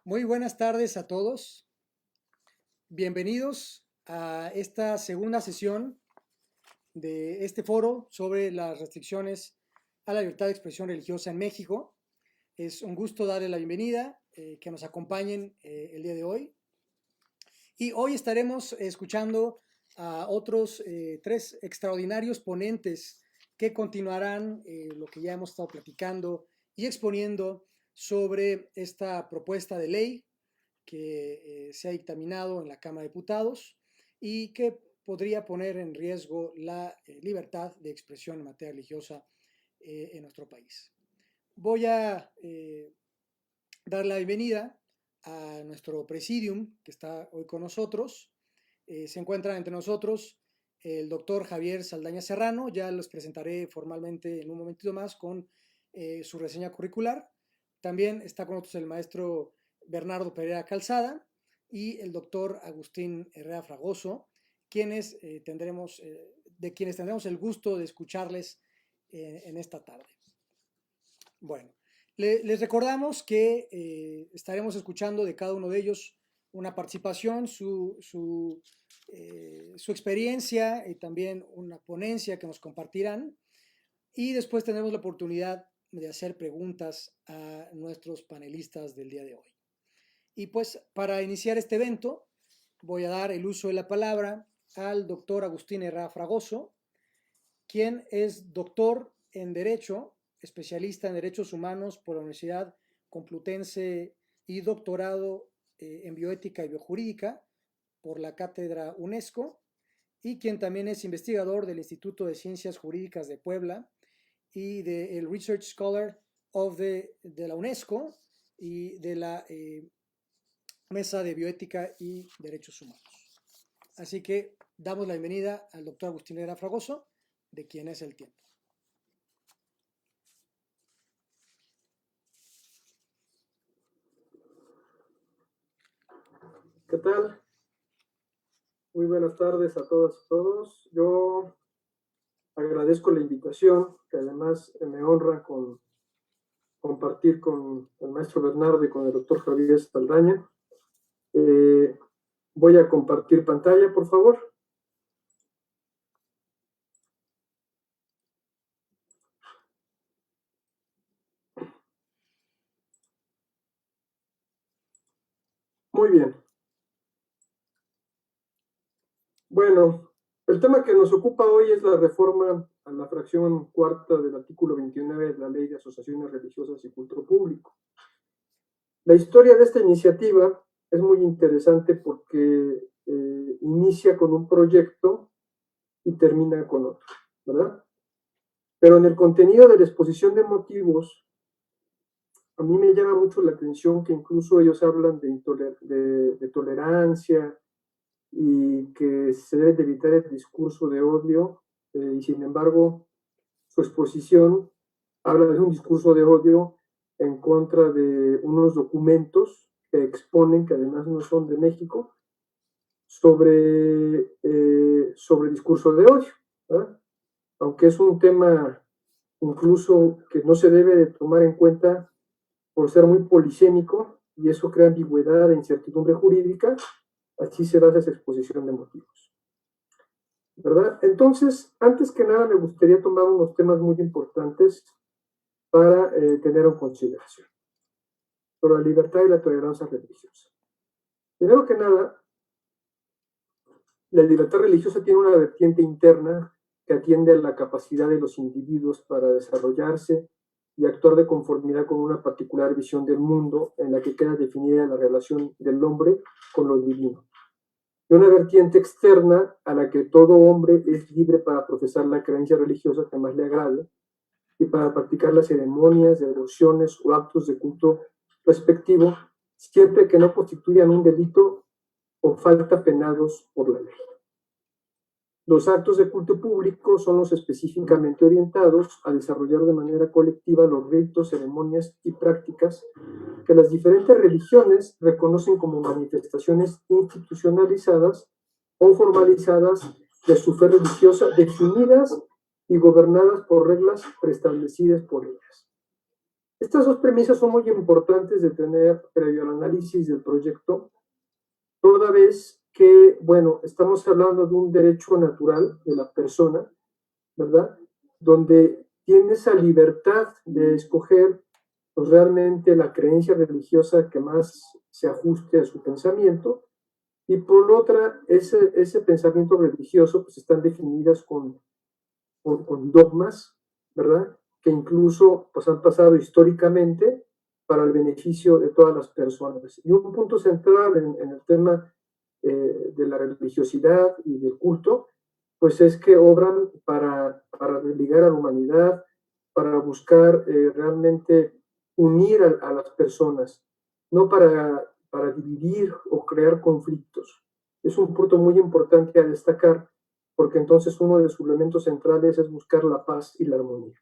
Muy buenas tardes a todos. Bienvenidos a esta segunda sesión de este foro sobre las restricciones a la libertad de expresión religiosa en México. Es un gusto darle la bienvenida, que nos acompañen el día de hoy. Y hoy estaremos escuchando a otros tres extraordinarios ponentes que continuarán lo que ya hemos estado platicando y exponiendo sobre esta propuesta de ley que se ha dictaminado en la Cámara de Diputados y que podría poner en riesgo la libertad de expresión en materia religiosa en nuestro país. Voy a dar la bienvenida a nuestro presidium que está hoy con nosotros. Se encuentra entre nosotros el doctor Javier Saldaña Serrano. Ya los presentaré formalmente en un momentito más con su reseña curricular. También está con nosotros el maestro Bernardo Pereira Calzada y el doctor Agustín Herrera Fragoso, de quienes tendremos el gusto de escucharles en esta tarde. Bueno, les recordamos que estaremos escuchando de cada uno de ellos una participación, su experiencia y también una ponencia que nos compartirán, y después tendremos la oportunidad de hacer preguntas a nuestros panelistas del día de hoy. Y pues para iniciar este evento voy a dar el uso de la palabra al doctor Agustín Herrera Fragoso, quien es doctor en Derecho, especialista en Derechos Humanos por la Universidad Complutense y doctorado en Bioética y Biojurídica por la Cátedra UNESCO, y quien también es investigador del Instituto de Ciencias Jurídicas de Puebla y del Research Scholar de la UNESCO y de la Mesa de Bioética y Derechos Humanos. Así que damos la bienvenida al doctor Agustín Herrera Fragoso, de quien es el tiempo. ¿Qué tal? Muy buenas tardes a todas y todos. Yo agradezco la invitación, que además me honra con compartir con el maestro Bernardo y con el doctor Javier Saldaña. Voy a compartir pantalla, por favor. Muy bien. Bueno, el tema que nos ocupa hoy es la reforma a la fracción cuarta del artículo 29 de la Ley de Asociaciones Religiosas y Culto Público. La historia de esta iniciativa es muy interesante porque inicia con un proyecto y termina con otro, ¿verdad? Pero en el contenido de la exposición de motivos, a mí me llama mucho la atención que incluso ellos hablan de tolerancia y que se debe de evitar el discurso de odio, y sin embargo su exposición habla de un discurso de odio en contra de unos documentos que exponen, que además no son de México, sobre discurso de odio, ¿verdad? Aunque es un tema incluso que no se debe de tomar en cuenta por ser muy polisémico, y eso crea ambigüedad e incertidumbre jurídica, así se basa esa exposición de motivos, ¿verdad? Entonces, antes que nada me gustaría tomar unos temas muy importantes para tener en consideración sobre la libertad y la tolerancia religiosa. Primero que nada, la libertad religiosa tiene una vertiente interna que atiende a la capacidad de los individuos para desarrollarse y actuar de conformidad con una particular visión del mundo en la que queda definida la relación del hombre con lo divino. Y una vertiente externa a la que todo hombre es libre para profesar la creencia religiosa que más le agrade y para practicar las ceremonias, devociones o actos de culto respectivo, siempre que no constituyan un delito o falta penados por la ley. Los actos de culto público son los específicamente orientados a desarrollar de manera colectiva los ritos, ceremonias y prácticas que las diferentes religiones reconocen como manifestaciones institucionalizadas o formalizadas de su fe religiosa, definidas y gobernadas por reglas preestablecidas por ellas. Estas dos premisas son muy importantes de tener previo al análisis del proyecto, toda vez que, bueno, estamos hablando de un derecho natural de la persona, ¿verdad? Donde tiene esa libertad de escoger pues, realmente la creencia religiosa que más se ajuste a su pensamiento, y por otra, ese pensamiento religioso pues están definidas con dogmas, ¿verdad? Que incluso pues, han pasado históricamente para el beneficio de todas las personas. Y un punto central en el tema de la religiosidad y del culto, pues es que obran para religar a la humanidad, para buscar realmente unir a las personas, no para dividir o crear conflictos. Es un punto muy importante a destacar, porque entonces uno de sus elementos centrales es buscar la paz y la armonía.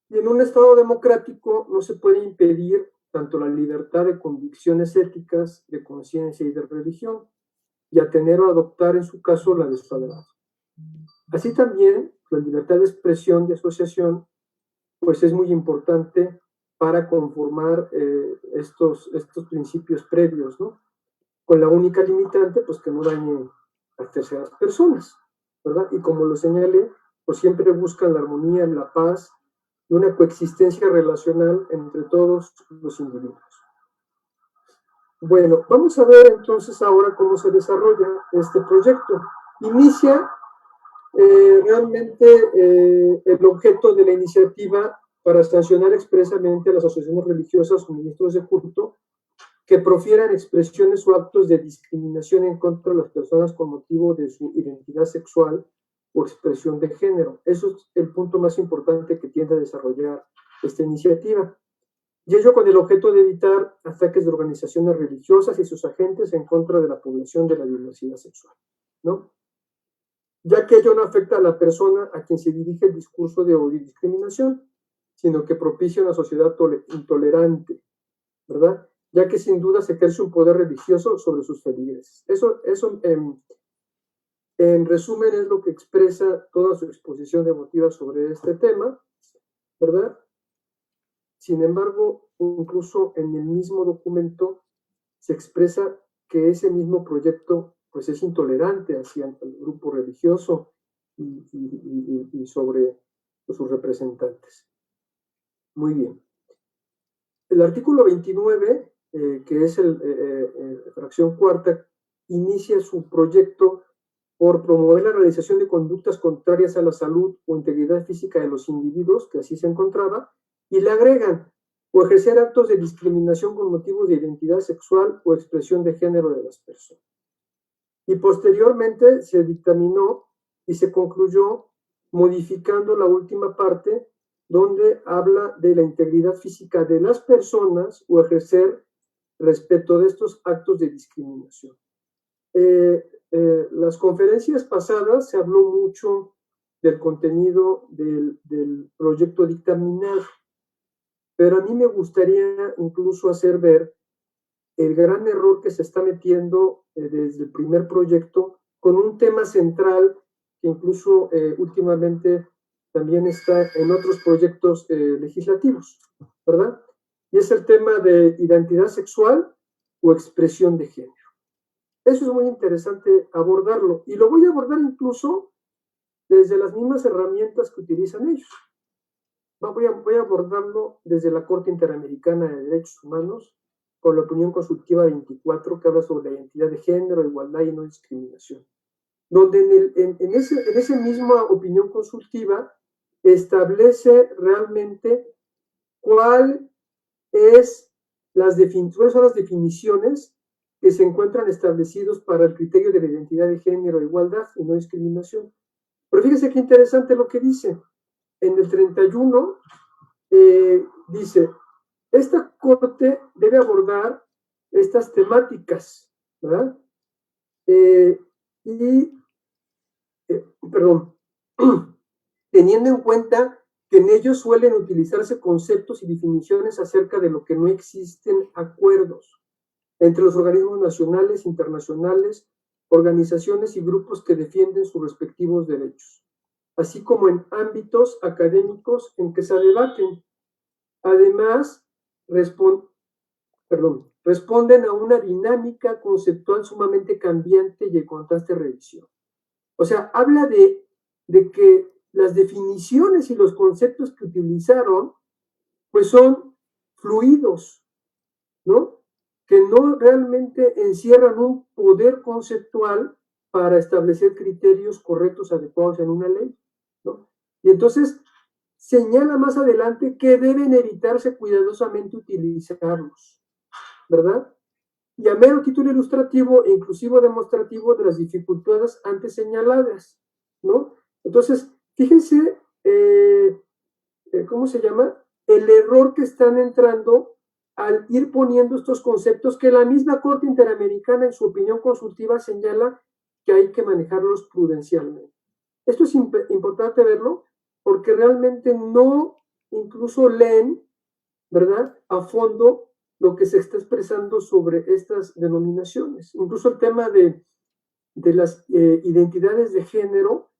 Y en un Estado democrático no se puede impedir tanto la libertad de convicciones éticas, de conciencia y de religión, y a tener o adoptar en su caso la desfavorables. Así también la libertad de expresión y asociación pues es muy importante para conformar estos principios previos, ¿no? Con la única limitante pues que no dañe a terceras personas, ¿verdad? Y como lo señalé, pues siempre buscan la armonía, la paz y una coexistencia relacional entre todos los individuos. Bueno, vamos a ver entonces ahora cómo se desarrolla este proyecto. Inicia realmente el objeto de la iniciativa para sancionar expresamente a las asociaciones religiosas o ministros de culto que profieran expresiones o actos de discriminación en contra de las personas con motivo de su identidad sexual o expresión de género. Eso es el punto más importante que tiende a desarrollar esta iniciativa. Y ello con el objeto de evitar ataques de organizaciones religiosas y sus agentes en contra de la población de la diversidad sexual, ¿no? Ya que ello no afecta a la persona a quien se dirige el discurso de odio y discriminación, sino que propicia una sociedad intolerante, ¿verdad? Ya que sin duda se ejerce un poder religioso sobre sus feligreses. Eso en resumen es lo que expresa toda su exposición de motivos sobre este tema, ¿verdad? Sin embargo, incluso en el mismo documento se expresa que ese mismo proyecto pues es intolerante hacia el grupo religioso y sobre sus representantes. Muy bien. El artículo 29, que es fracción cuarta, inicia su proyecto por promover la realización de conductas contrarias a la salud o integridad física de los individuos, que así se encontraba, y le agregan, o ejercer actos de discriminación con motivos de identidad sexual o expresión de género de las personas. Y posteriormente se dictaminó y se concluyó modificando la última parte donde habla de la integridad física de las personas o ejercer respecto de estos actos de discriminación. Las conferencias pasadas se habló mucho del contenido del proyecto dictaminal, pero a mí me gustaría incluso hacer ver el gran error que se está metiendo desde el primer proyecto con un tema central que incluso últimamente también está en otros proyectos legislativos, ¿verdad? Y es el tema de identidad sexual o expresión de género. Eso es muy interesante abordarlo y lo voy a abordar incluso desde las mismas herramientas que utilizan ellos. Voy a abordarlo desde la Corte Interamericana de Derechos Humanos con la opinión consultiva 24 que habla sobre la identidad de género, igualdad y no discriminación, donde en esa misma opinión consultiva establece realmente cuáles son las definiciones que se encuentran establecidos para el criterio de la identidad de género, igualdad y no discriminación. Pero fíjese qué interesante lo que dice. En el 31 dice, esta corte debe abordar estas temáticas, ¿verdad? Perdón, teniendo en cuenta que en ellos suelen utilizarse conceptos y definiciones acerca de lo que no existen acuerdos entre los organismos nacionales, internacionales, organizaciones y grupos que defienden sus respectivos derechos. así como en ámbitos académicos en que se debaten. Además, responden a una dinámica conceptual sumamente cambiante y en constante revisión. O sea, habla de que las definiciones y los conceptos que utilizaron, pues son fluidos, ¿no? Que no realmente encierran un poder conceptual para establecer criterios correctos, adecuados en una ley, ¿no? Y entonces señala más adelante que deben evitarse cuidadosamente utilizarlos, ¿verdad? Y a mero título ilustrativo e inclusivo demostrativo de las dificultades antes señaladas, ¿no? Entonces, fíjense, ¿cómo se llama? El error que están entrando al ir poniendo estos conceptos que la misma Corte Interamericana en su opinión consultiva señala que hay que manejarlos prudencialmente. Esto es importante verlo porque realmente no incluso leen, ¿verdad?, a fondo lo que se está expresando sobre estas denominaciones. Incluso el tema de las identidades de género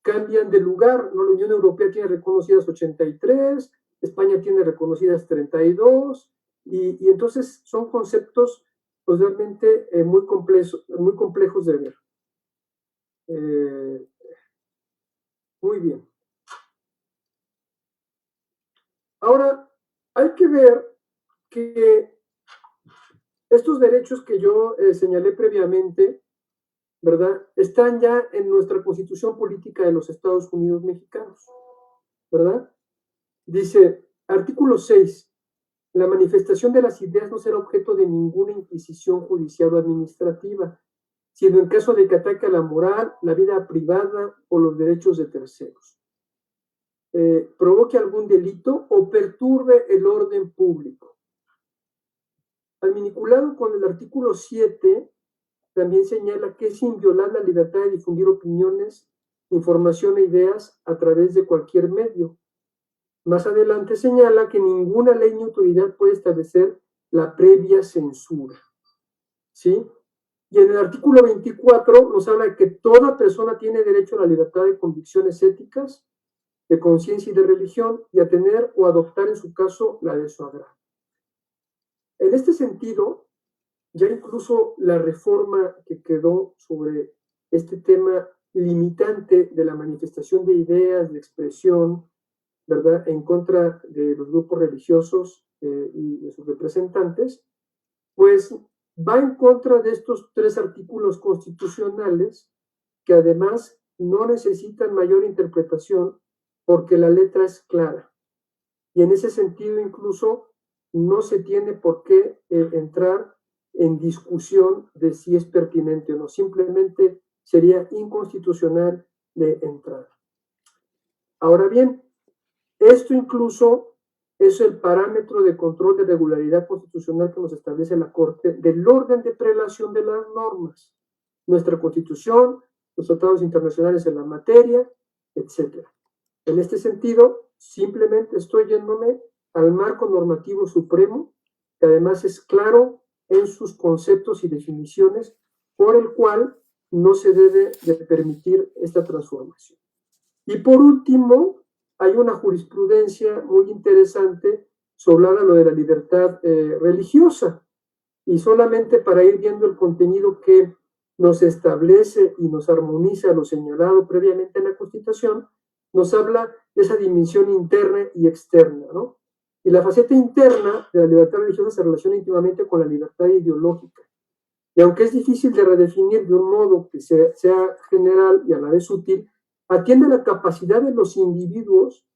cambian de lugar, ¿no? La Unión Europea tiene reconocidas 83, España tiene reconocidas 32, y entonces son conceptos pues, realmente muy complejos de ver. Muy bien. Ahora, hay que ver que estos derechos que yo señalé previamente, ¿verdad?, están ya en nuestra Constitución Política de los Estados Unidos Mexicanos, ¿verdad? Dice, artículo 6, la manifestación de las ideas no será objeto de ninguna inquisición judicial o administrativa, sino en caso de que ataque a la moral, la vida privada o los derechos de terceros. Provoque algún delito o perturbe el orden público. Al vinculado con el artículo 7, también señala que es inviolable la libertad de difundir opiniones, información e ideas a través de cualquier medio. Más adelante señala que ninguna ley ni autoridad puede establecer la previa censura, ¿sí? Y en el artículo 24 nos habla de que toda persona tiene derecho a la libertad de convicciones éticas, de conciencia y de religión, y a tener o adoptar en su caso la de su agrado. En este sentido, ya incluso la reforma que quedó sobre este tema limitante de la manifestación de ideas, de expresión, ¿verdad?, en contra de los grupos religiosos y de sus representantes, pues va en contra de estos 3 artículos constitucionales que además no necesitan mayor interpretación porque la letra es clara. Y en ese sentido incluso no se tiene por qué entrar en discusión de si es pertinente o no. Simplemente sería inconstitucional de entrada. Ahora bien, esto incluso es el parámetro de control de regularidad constitucional que nos establece la Corte del orden de prelación de las normas, nuestra Constitución, los tratados internacionales en la materia, etc. En este sentido, simplemente estoy yéndome al marco normativo supremo, que además es claro en sus conceptos y definiciones, por el cual no se debe de permitir esta transformación. Y por último, hay una jurisprudencia muy interesante sobre lo de la libertad religiosa. Y solamente para ir viendo el contenido que nos establece y nos armoniza lo señalado previamente en la Constitución, nos habla de esa dimensión interna y externa, ¿no? Y la faceta interna de la libertad religiosa se relaciona íntimamente con la libertad ideológica. Y aunque es difícil de redefinir de un modo que sea general y a la vez útil, atiende a la capacidad de los individuos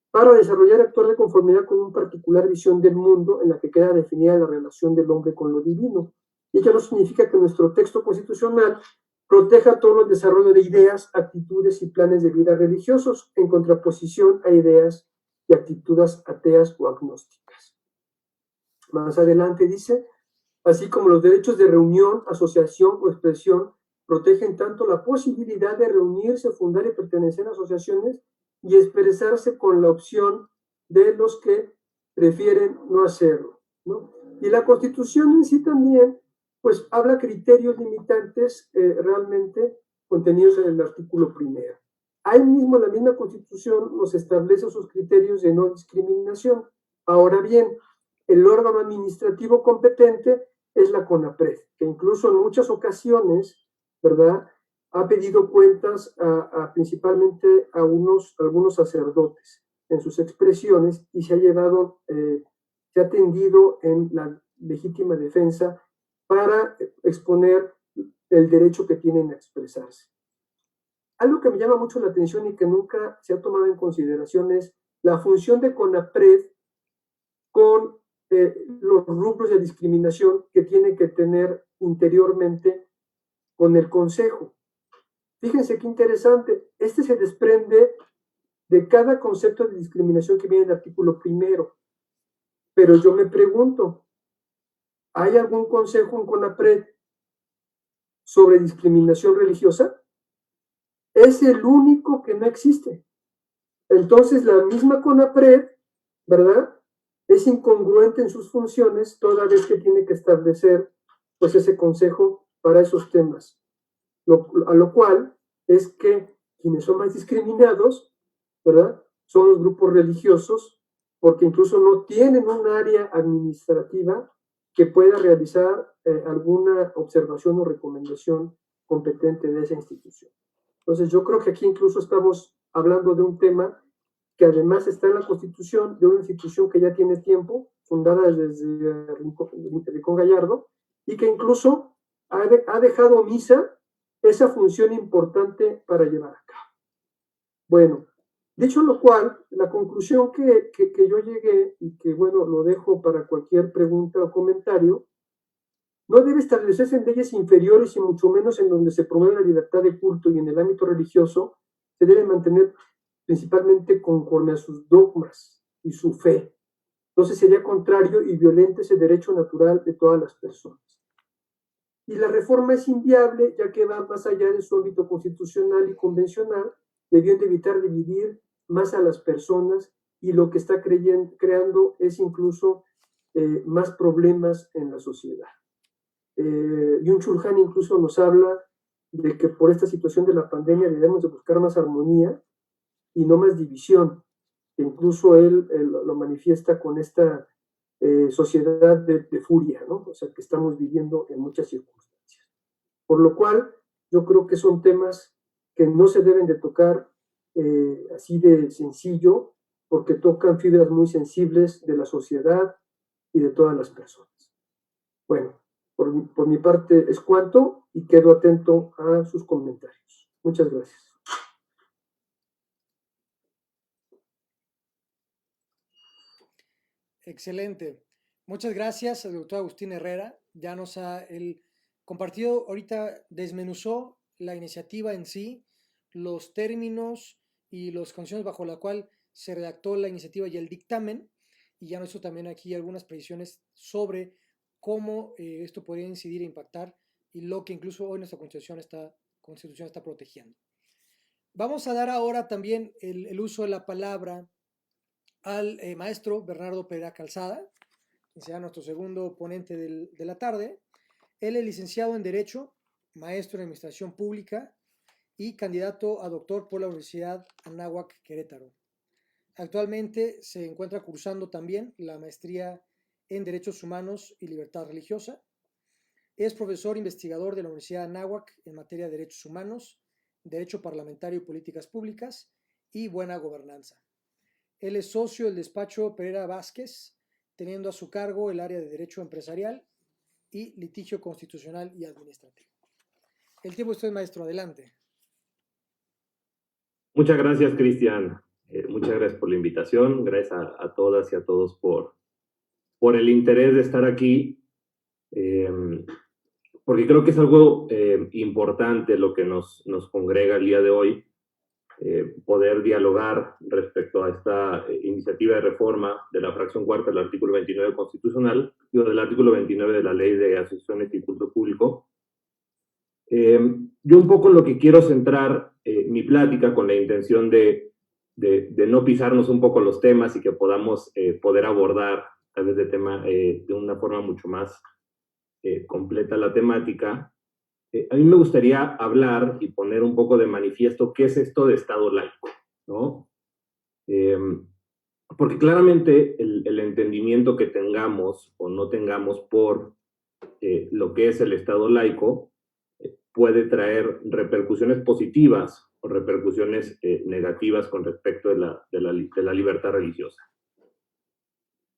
para desarrollar y actuar de conformidad con una particular visión del mundo en la que queda definida la relación del hombre con lo divino. Y ello no significa que nuestro texto constitucional proteja todo el desarrollo de ideas, actitudes y planes de vida religiosos en contraposición a ideas y actitudes ateas o agnósticas. Más adelante dice, así como los derechos de reunión, asociación o expresión protegen tanto la posibilidad de reunirse, fundar y pertenecer a asociaciones y expresarse con la opción de los que prefieren no hacerlo, ¿no? Y la Constitución en sí también, pues habla criterios limitantes realmente contenidos en el artículo 1. ahí mismo la misma Constitución nos establece sus criterios de no discriminación. Ahora bien, el órgano administrativo competente es la CONAPRED, que incluso en muchas ocasiones, ¿verdad?, ha pedido cuentas principalmente a algunos sacerdotes en sus expresiones y se ha atendido en la legítima defensa para exponer el derecho que tienen a expresarse. Algo que me llama mucho la atención y que nunca se ha tomado en consideración es la función de CONAPRED con los rubros de discriminación que tiene que tener interiormente con el Consejo. Fíjense qué interesante, este se desprende de cada concepto de discriminación que viene en el artículo 1, pero yo me pregunto, ¿hay algún consejo en CONAPRED sobre discriminación religiosa? Es el único que no existe. Entonces la misma CONAPRED, ¿verdad?, es incongruente en sus funciones toda vez que tiene que establecer pues ese consejo para esos temas. A lo cual es que quienes son más discriminados, ¿verdad?, son los grupos religiosos, porque incluso no tienen un área administrativa que pueda realizar alguna observación o recomendación competente de esa institución. Entonces yo creo que aquí incluso estamos hablando de un tema que además está en la Constitución de una institución que ya tiene tiempo, fundada desde Rincón Gallardo, y que incluso ha dejado omisa esa función importante para llevar a cabo. Bueno, dicho lo cual, la conclusión que yo llegué, y que bueno, lo dejo para cualquier pregunta o comentario, no debe establecerse en leyes inferiores y mucho menos en donde se promueve la libertad de culto, y en el ámbito religioso se debe mantener principalmente conforme a sus dogmas y su fe. Entonces sería contrario y violento ese derecho natural de todas las personas. Y la reforma es inviable, ya que va más allá de su ámbito constitucional y convencional, debiendo evitar dividir más a las personas, y lo que está creando es incluso más problemas en la sociedad. Byung-Chul Han incluso nos habla de que por esta situación de la pandemia debemos de buscar más armonía y no más división, que incluso él lo manifiesta con esta sociedad de furia, ¿no? O sea, que estamos viviendo en muchas circunstancias. Por lo cual, yo creo que son temas que no se deben de tocar así de sencillo, porque tocan fibras muy sensibles de la sociedad y de todas las personas. Bueno, por mi parte es cuanto, y quedo atento a sus comentarios. Muchas gracias. Excelente. Muchas gracias al doctor Agustín Herrera. Ya nos ha el compartido, ahorita desmenuzó la iniciativa en sí, los términos y las condiciones bajo la cual se redactó la iniciativa y el dictamen, y ya nos hizo también aquí algunas precisiones sobre cómo esto podría incidir e impactar, y lo que incluso hoy nuestra constitución está protegiendo. Vamos a dar ahora también el uso de la palabra al maestro Bernardo Pereira Calzada, que será nuestro segundo ponente de la tarde. Él es licenciado en Derecho, maestro en Administración Pública y candidato a doctor por la Universidad Anáhuac Querétaro. Actualmente se encuentra cursando también la maestría en Derechos Humanos y Libertad Religiosa. Es profesor investigador de la Universidad Anáhuac en materia de Derechos Humanos, Derecho Parlamentario y Políticas Públicas y Buena Gobernanza. Él es socio del despacho Pereira Vázquez, teniendo a su cargo el área de Derecho Empresarial y Litigio Constitucional y Administrativo. El tiempo es usted, maestro. Adelante. Muchas gracias, Cristian. Muchas gracias por la invitación. Gracias a todas y a todos por el interés de estar aquí, porque creo que es algo importante lo que nos congrega el día de hoy, poder dialogar respecto a esta iniciativa de reforma de la fracción cuarta del artículo 29 constitucional y del artículo 29 de la Ley de Asociaciones y Culto Público. Yo un poco lo que quiero centrar mi plática con la intención de no pisarnos un poco los temas y que podamos poder abordar tal vez de una forma mucho más completa la temática, a mí me gustaría hablar y poner un poco de manifiesto qué es esto de Estado laico, ¿no? Porque claramente el entendimiento que tengamos o no tengamos por lo que es el Estado laico puede traer repercusiones positivas o repercusiones negativas con respecto de la libertad religiosa.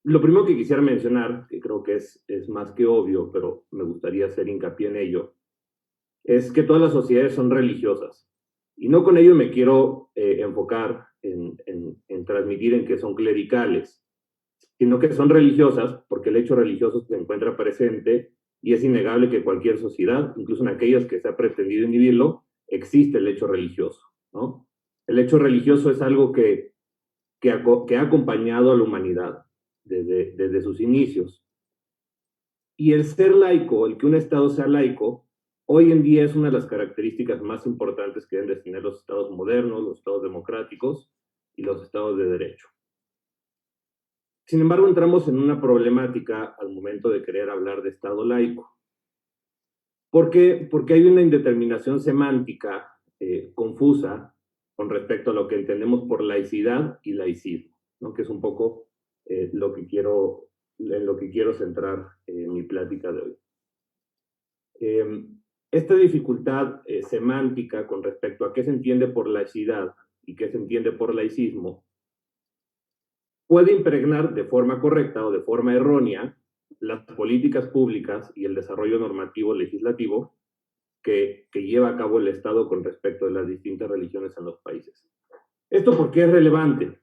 Lo primero que quisiera mencionar, que creo que es más que obvio, pero me gustaría hacer hincapié en ello, es que todas las sociedades son religiosas. Y no con ello me quiero enfocar en transmitir en que son clericales, sino que son religiosas porque el hecho religioso se encuentra presente y es innegable que cualquier sociedad, incluso en aquellas que se ha pretendido inhibirlo, existe el hecho religioso, ¿no? El hecho religioso es algo que ha acompañado a la humanidad desde sus inicios. Y el ser laico, el que un Estado sea laico, hoy en día es una de las características más importantes que deben de tener los Estados modernos, los Estados democráticos y los Estados de derecho. Sin embargo, entramos en una problemática al momento de querer hablar de Estado laico. ¿Por qué? Porque hay una indeterminación semántica confusa con respecto a lo que entendemos por laicidad y laicismo, ¿no? Que es un poco en lo que quiero centrar mi plática de hoy. Esta dificultad semántica con respecto a qué se entiende por laicidad y qué se entiende por laicismo puede impregnar de forma correcta o de forma errónea las políticas públicas y el desarrollo normativo legislativo que lleva a cabo el Estado con respecto a las distintas religiones en los países. ¿Esto por qué es relevante?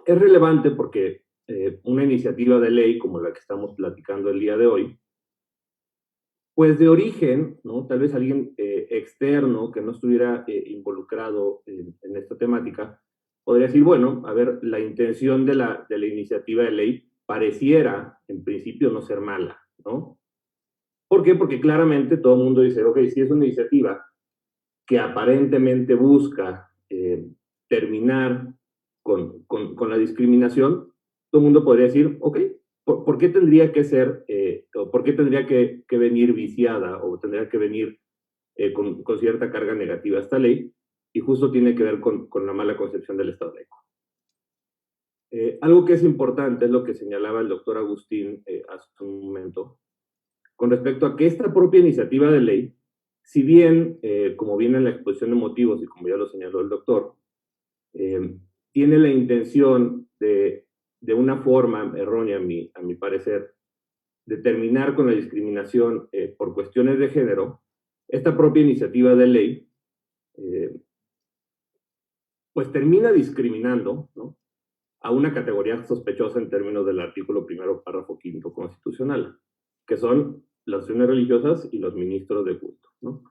Es relevante porque una iniciativa de ley como la que estamos platicando el día de hoy, pues de origen, ¿no? Tal vez alguien externo que no estuviera involucrado en esta temática, podría decir, bueno, a ver, la intención de la iniciativa de ley pareciera, en principio, no ser mala, ¿no? ¿Por qué? Porque claramente todo el mundo dice, ok, si es una iniciativa que aparentemente busca terminar con la discriminación, todo el mundo podría decir, ok, ¿por qué tendría que ser, o por qué tendría que venir viciada o tendría que venir con cierta carga negativa esta ley? Y justo tiene que ver con la mala concepción del Estado laico. Algo que es importante es lo que señalaba el doctor Agustín hace un momento, con respecto a que esta propia iniciativa de ley, si bien, como viene en la exposición de motivos y como ya lo señaló el doctor, tiene la intención de una forma errónea, a mi parecer, de terminar con la discriminación por cuestiones de género, esta propia iniciativa de ley pues termina discriminando, ¿no?, a una categoría sospechosa en términos del artículo 1º, párrafo 5º constitucional, que son las acciones religiosas y los ministros de culto, ¿no?,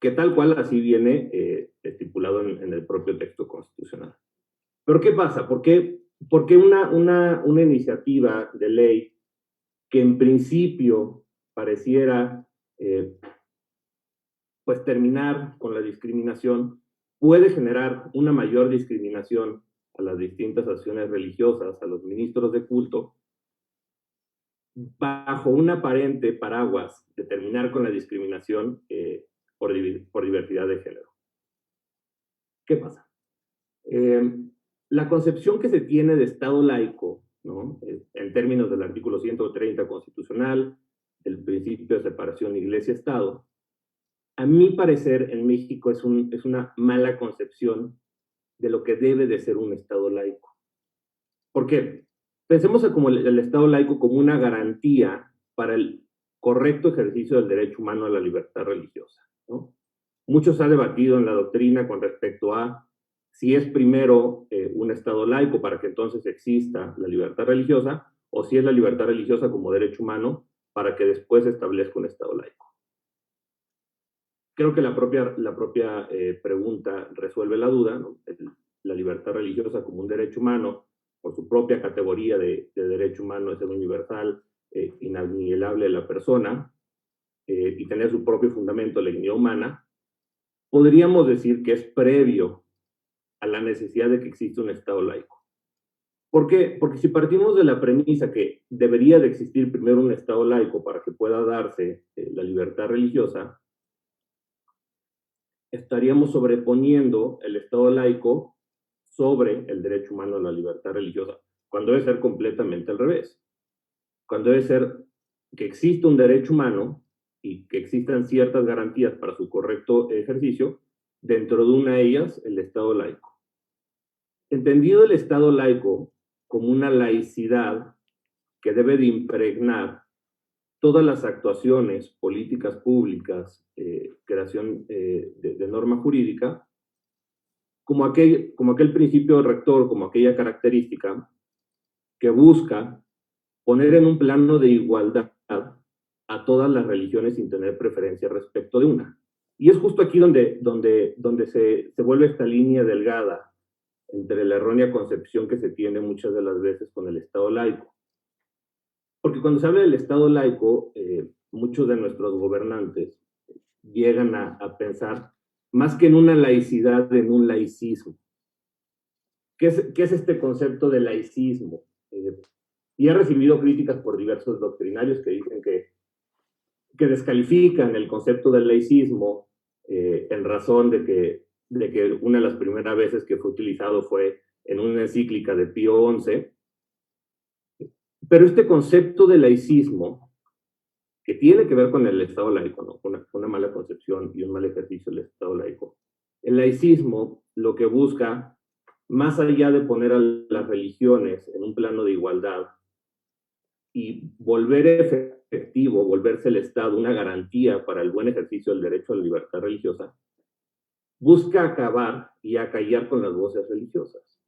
que tal cual así viene estipulado en el propio texto constitucional. Pero ¿qué pasa? ¿Por qué una iniciativa de ley que en principio pareciera pues terminar con la discriminación puede generar una mayor discriminación a las distintas acciones religiosas, a los ministros de culto, bajo un aparente paraguas de terminar con la discriminación por diversidad de género? ¿Qué pasa? La concepción que se tiene de Estado laico, ¿no?, en términos del artículo 130 constitucional, el principio de separación Iglesia-Estado, a mi parecer en México es una mala concepción de lo que debe de ser un Estado laico. ¿Por qué? Pensemos como el Estado laico como una garantía para el correcto ejercicio del derecho humano a la libertad religiosa, ¿no? Mucho se ha debatido en la doctrina con respecto a si es primero un Estado laico para que entonces exista la libertad religiosa, o si es la libertad religiosa como derecho humano para que después se establezca un Estado laico. Creo que la propia pregunta resuelve la duda, ¿no? La libertad religiosa como un derecho humano, por su propia categoría de derecho humano, es el universal, inalienable de la persona, y tener su propio fundamento, la dignidad humana, podríamos decir que es previo a la necesidad de que exista un Estado laico. ¿Por qué? Porque si partimos de la premisa que debería de existir primero un Estado laico para que pueda darse la libertad religiosa, estaríamos sobreponiendo el Estado laico sobre el derecho humano a la libertad religiosa, cuando debe ser completamente al revés. Cuando debe ser que exista un derecho humano y que existan ciertas garantías para su correcto ejercicio, dentro de una de ellas, el Estado laico. Entendido el Estado laico como una laicidad que debe de impregnar todas las actuaciones, políticas públicas, creación de norma jurídica, como aquel principio rector, como aquella característica que busca poner en un plano de igualdad a todas las religiones sin tener preferencia respecto de una. Y es justo aquí donde se vuelve esta línea delgada entre la errónea concepción que se tiene muchas de las veces con el Estado laico. Porque cuando se habla del Estado laico, muchos de nuestros gobernantes llegan a pensar más que en una laicidad, en un laicismo. ¿Qué es este concepto de laicismo? Y he recibido críticas por diversos doctrinarios que dicen que descalifican el concepto del laicismo en razón de que una de las primeras veces que fue utilizado fue en una encíclica de Pío XI. Pero este concepto de laicismo, que tiene que ver con el Estado laico, ¿no? Una mala concepción y un mal ejercicio del Estado laico. El laicismo lo que busca, más allá de poner a las religiones en un plano de igualdad y volver efectivo, volverse el Estado una garantía para el buen ejercicio del derecho a la libertad religiosa, busca acabar y acallar con las voces religiosas.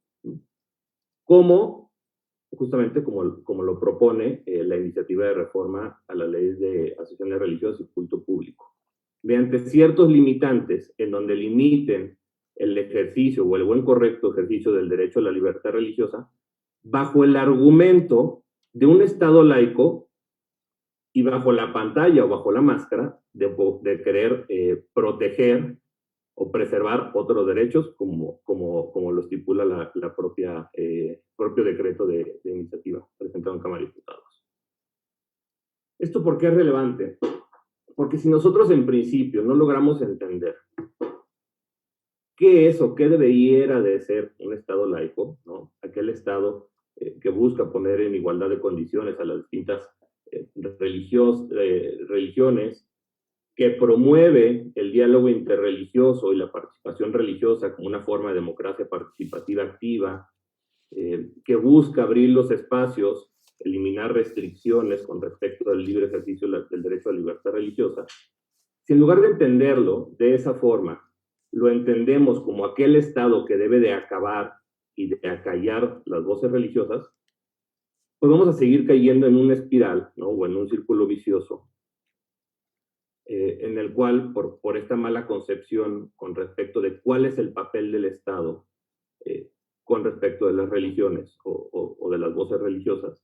Justamente como lo propone la iniciativa de reforma a la ley de asociaciones religiosas y culto público. Mediante ciertos limitantes en donde limiten el ejercicio o el buen correcto ejercicio del derecho a la libertad religiosa, bajo el argumento de un Estado laico y bajo la pantalla o bajo la máscara de querer proteger o preservar otros derechos como lo estipula la propio decreto de iniciativa presentado en Cámara de Diputados. ¿Esto por qué es relevante? Porque si nosotros en principio no logramos entender qué es o qué debería de ser un Estado laico, ¿no? Aquel Estado que busca poner en igualdad de condiciones a las distintas religiones, que promueve el diálogo interreligioso y la participación religiosa como una forma de democracia participativa activa, que busca abrir los espacios, eliminar restricciones con respecto al libre ejercicio del derecho a la libertad religiosa. Si en lugar de entenderlo de esa forma, lo entendemos como aquel Estado que debe de acabar y de acallar las voces religiosas, pues vamos a seguir cayendo en una espiral, ¿no? O en un círculo vicioso, en el cual, por esta mala concepción con respecto de cuál es el papel del Estado con respecto de las religiones o de las voces religiosas,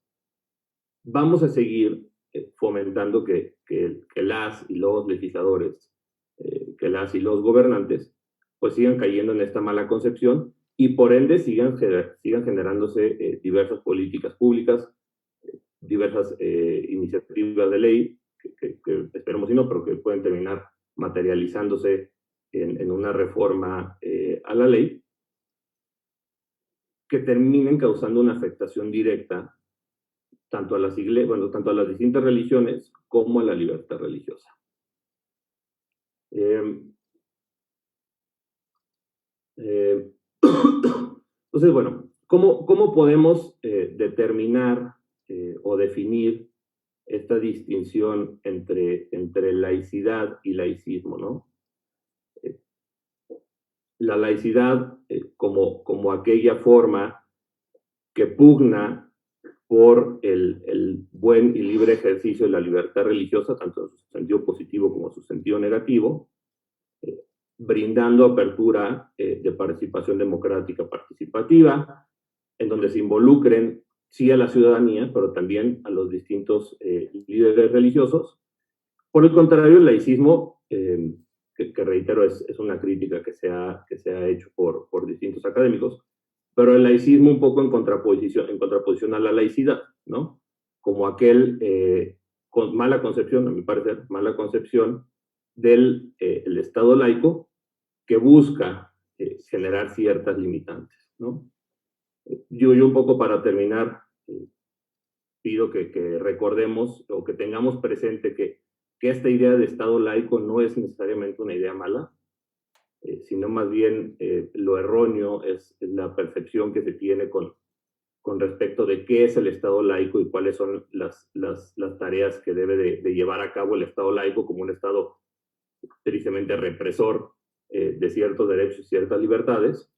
vamos a seguir fomentando que las y los legisladores, que las y los gobernantes, pues sigan cayendo en esta mala concepción y por ende sigan generándose diversas políticas públicas, diversas iniciativas de ley, que esperemos y no, pero que pueden terminar materializándose en una reforma a la ley, que terminen causando una afectación directa tanto a las iglesias, tanto a las distintas religiones como a la libertad religiosa. Entonces, bueno, ¿cómo podemos determinar o definir esta distinción entre laicidad y laicismo, ¿no? La laicidad como aquella forma que pugna por el buen y libre ejercicio de la libertad religiosa, tanto en su sentido positivo como en su sentido negativo, brindando apertura de participación democrática participativa, en donde se involucren sí a la ciudadanía, pero también a los distintos líderes religiosos. Por el contrario, el laicismo, que reitero, es una crítica que se ha hecho por distintos académicos, pero el laicismo un poco en contraposición a la laicidad, ¿no? Como aquel, con mala concepción, a mi parecer, mala concepción del el Estado laico, que busca generar ciertas limitantes, ¿no? Yo un poco para terminar, pido que recordemos o que tengamos presente que esta idea de Estado laico no es necesariamente una idea mala, sino más bien lo erróneo es la percepción que se tiene con respecto de qué es el Estado laico y cuáles son las tareas que debe de llevar a cabo el Estado laico como un Estado tristemente represor de ciertos derechos y ciertas libertades.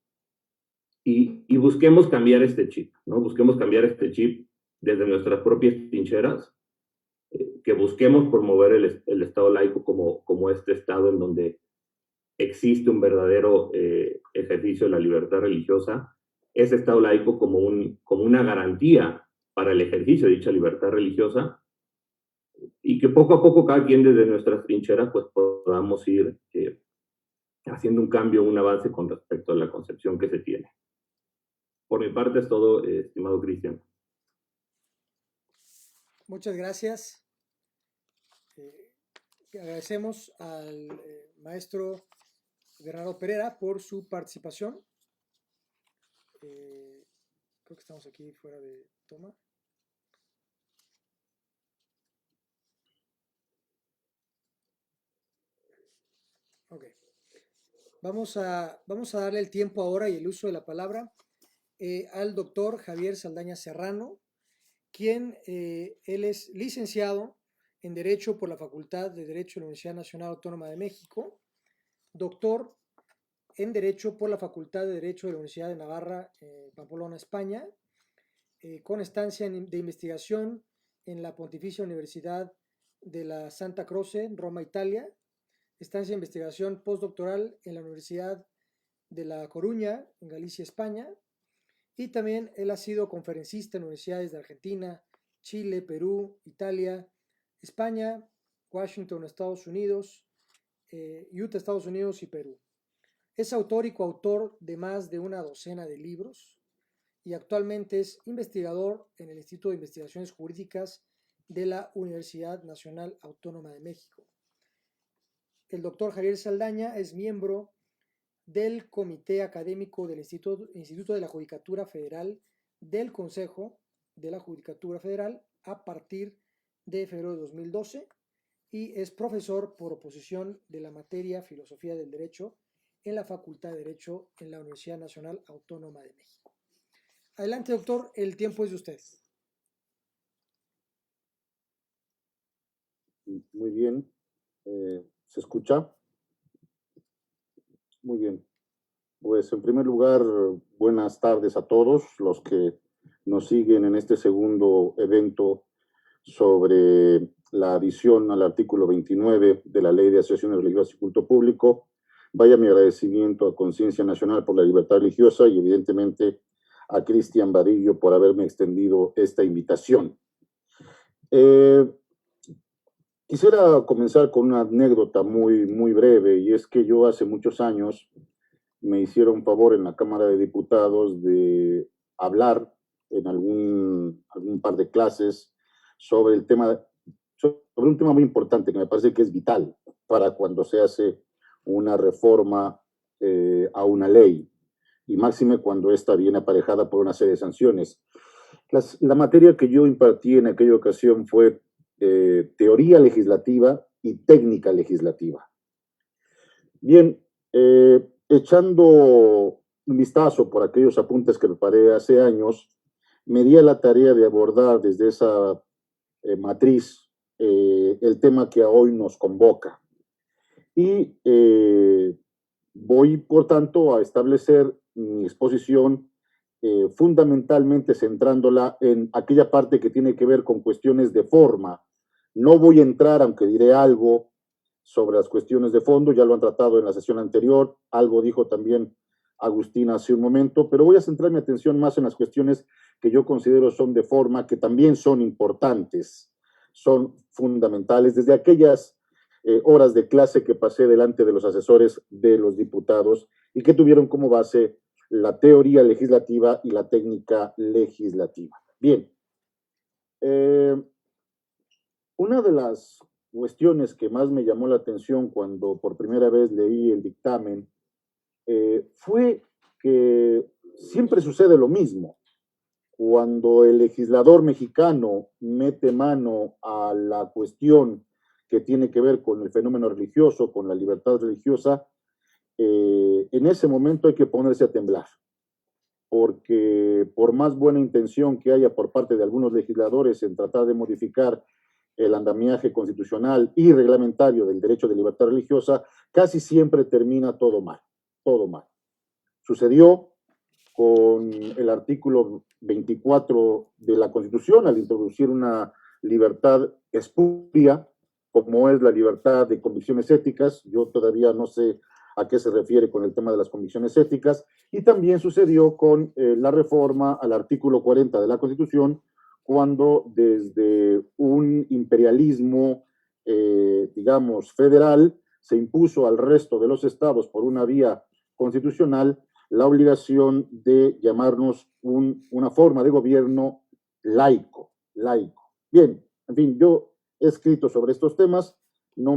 Y busquemos cambiar este chip, ¿no? Busquemos cambiar este chip desde nuestras propias trincheras, que busquemos promover el Estado laico como este Estado en donde existe un verdadero ejercicio de la libertad religiosa, ese Estado laico como una garantía para el ejercicio de dicha libertad religiosa, y que poco a poco cada quien desde nuestras trincheras pues podamos ir haciendo un cambio, un avance con respecto a la concepción que se tiene. Por mi parte es todo, estimado Cristian. Muchas gracias. Agradecemos al maestro Bernardo Pereira por su participación. Creo que estamos aquí fuera de toma. Ok. Vamos a darle el tiempo ahora y el uso de la palabra al doctor Javier Saldaña Serrano, quien él es licenciado en Derecho por la Facultad de Derecho de la Universidad Nacional Autónoma de México, doctor en Derecho por la Facultad de Derecho de la Universidad de Navarra, Pamplona, España, con estancia de investigación en la Pontificia Universidad de la Santa Croce, Roma, Italia, estancia de investigación postdoctoral en la Universidad de La Coruña, en Galicia, España, y también él ha sido conferencista en universidades de Argentina, Chile, Perú, Italia, España, Washington, Estados Unidos, Utah, Estados Unidos y Perú. Es autor y coautor de más de una docena de libros y actualmente es investigador en el Instituto de Investigaciones Jurídicas de la Universidad Nacional Autónoma de México. El doctor Javier Saldaña es miembro del Comité Académico del Instituto de la Judicatura Federal del Consejo de la Judicatura Federal a partir de febrero de 2012 y es profesor por oposición de la materia Filosofía del Derecho en la Facultad de Derecho en la Universidad Nacional Autónoma de México. Adelante, doctor, el tiempo es de usted. Muy bien. ¿Se escucha? Muy bien. Pues en primer lugar, buenas tardes a todos los que nos siguen en este segundo evento sobre la adición al artículo 29 de la Ley de Asociaciones Religiosas y Culto Público. Vaya mi agradecimiento a Conciencia Nacional por la Libertad Religiosa y evidentemente a Cristian Vadillo por haberme extendido esta invitación. Quisiera comenzar con una anécdota muy breve, y es que yo hace muchos años me hicieron favor en la Cámara de Diputados de hablar en algún par de clases sobre un tema muy importante que me parece que es vital para cuando se hace una reforma a una ley, y máxime cuando esta viene aparejada por una serie de sanciones. La materia que yo impartí en aquella ocasión fue teoría legislativa y técnica legislativa. Bien, echando un vistazo por aquellos apuntes que preparé hace años, me di a la tarea de abordar desde esa matriz el tema que hoy nos convoca. Y voy, por tanto, a establecer mi exposición fundamentalmente centrándola en aquella parte que tiene que ver con cuestiones de forma. No voy a entrar, aunque diré algo sobre las cuestiones de fondo, ya lo han tratado en la sesión anterior, algo dijo también Agustín hace un momento, pero voy a centrar mi atención más en las cuestiones que yo considero son de forma, que también son importantes, son fundamentales, desde aquellas horas de clase que pasé delante de los asesores de los diputados y que tuvieron como base la teoría legislativa y la técnica legislativa. Bien, una de las cuestiones que más me llamó la atención cuando por primera vez leí el dictamen fue que siempre sucede lo mismo. Cuando el legislador mexicano mete mano a la cuestión que tiene que ver con el fenómeno religioso, con la libertad religiosa, en ese momento hay que ponerse a temblar, porque por más buena intención que haya por parte de algunos legisladores en tratar de modificar el andamiaje constitucional y reglamentario del derecho de libertad religiosa, casi siempre termina todo mal, todo mal. Sucedió con el artículo 24 de la Constitución al introducir una libertad espuria, como es la libertad de convicciones éticas. Yo todavía no sé a qué se refiere con el tema de las convicciones éticas, y también sucedió con la reforma al artículo 40 de la Constitución, cuando desde un imperialismo, digamos, federal, se impuso al resto de los estados por una vía constitucional la obligación de llamarnos una forma de gobierno laico. Bien, en fin, yo he escrito sobre estos temas, no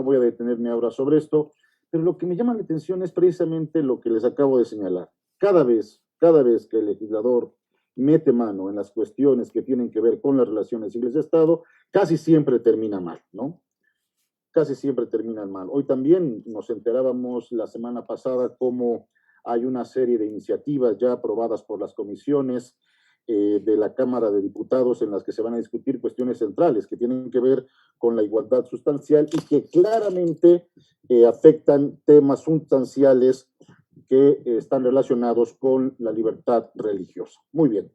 voy a detenerme ahora sobre esto, pero lo que me llama la atención es precisamente lo que les acabo de señalar. Cada vez que el legislador mete mano en las cuestiones que tienen que ver con las relaciones Iglesia-Estado, casi siempre termina mal, ¿no? Casi siempre terminan mal. Hoy también nos enterábamos la semana pasada cómo hay una serie de iniciativas ya aprobadas por las comisiones de la Cámara de Diputados en las que se van a discutir cuestiones centrales que tienen que ver con la igualdad sustancial y que claramente afectan temas sustanciales que están relacionados con la libertad religiosa. Muy bien.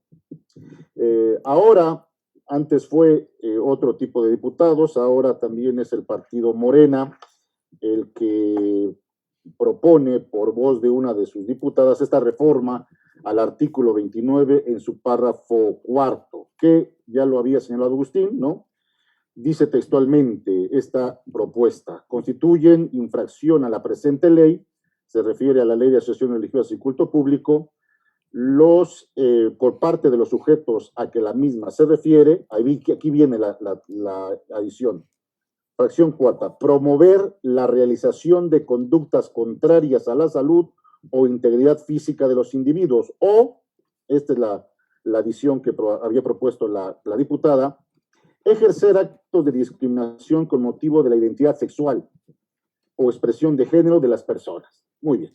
Ahora, antes fue otro tipo de diputados, ahora también es el partido Morena el que propone por voz de una de sus diputadas esta reforma al artículo 29 en su párrafo cuarto, que ya lo había señalado Agustín, ¿no? Dice textualmente esta propuesta: constituyen infracción a la presente ley, se refiere a la Ley de Asociaciones Religiosas y Culto Público, por parte de los sujetos a que la misma se refiere. Aquí viene la adición. Fracción cuarta: promover la realización de conductas contrarias a la salud o integridad física de los individuos, o, esta es la adición que había propuesto la diputada, ejercer actos de discriminación con motivo de la identidad sexual o expresión de género de las personas. Muy bien.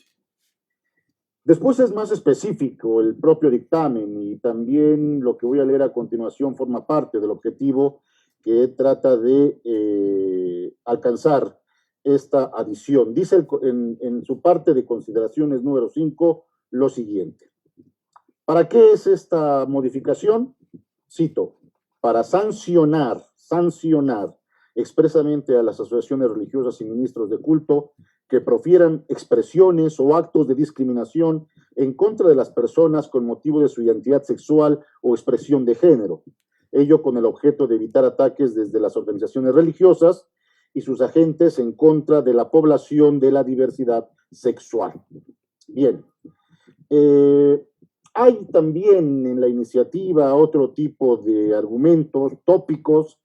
Después es más específico el propio dictamen, y también lo que voy a leer a continuación forma parte del objetivo que trata de alcanzar esta adición. Dice en su parte de consideraciones número 5 lo siguiente: ¿para qué es esta modificación? Cito: para sancionar expresamente a las asociaciones religiosas y ministros de culto que profieran expresiones o actos de discriminación en contra de las personas con motivo de su identidad sexual o expresión de género, ello con el objeto de evitar ataques desde las organizaciones religiosas y sus agentes en contra de la población de la diversidad sexual. Bien. Hay también en la iniciativa otro tipo de argumentos, tópicos,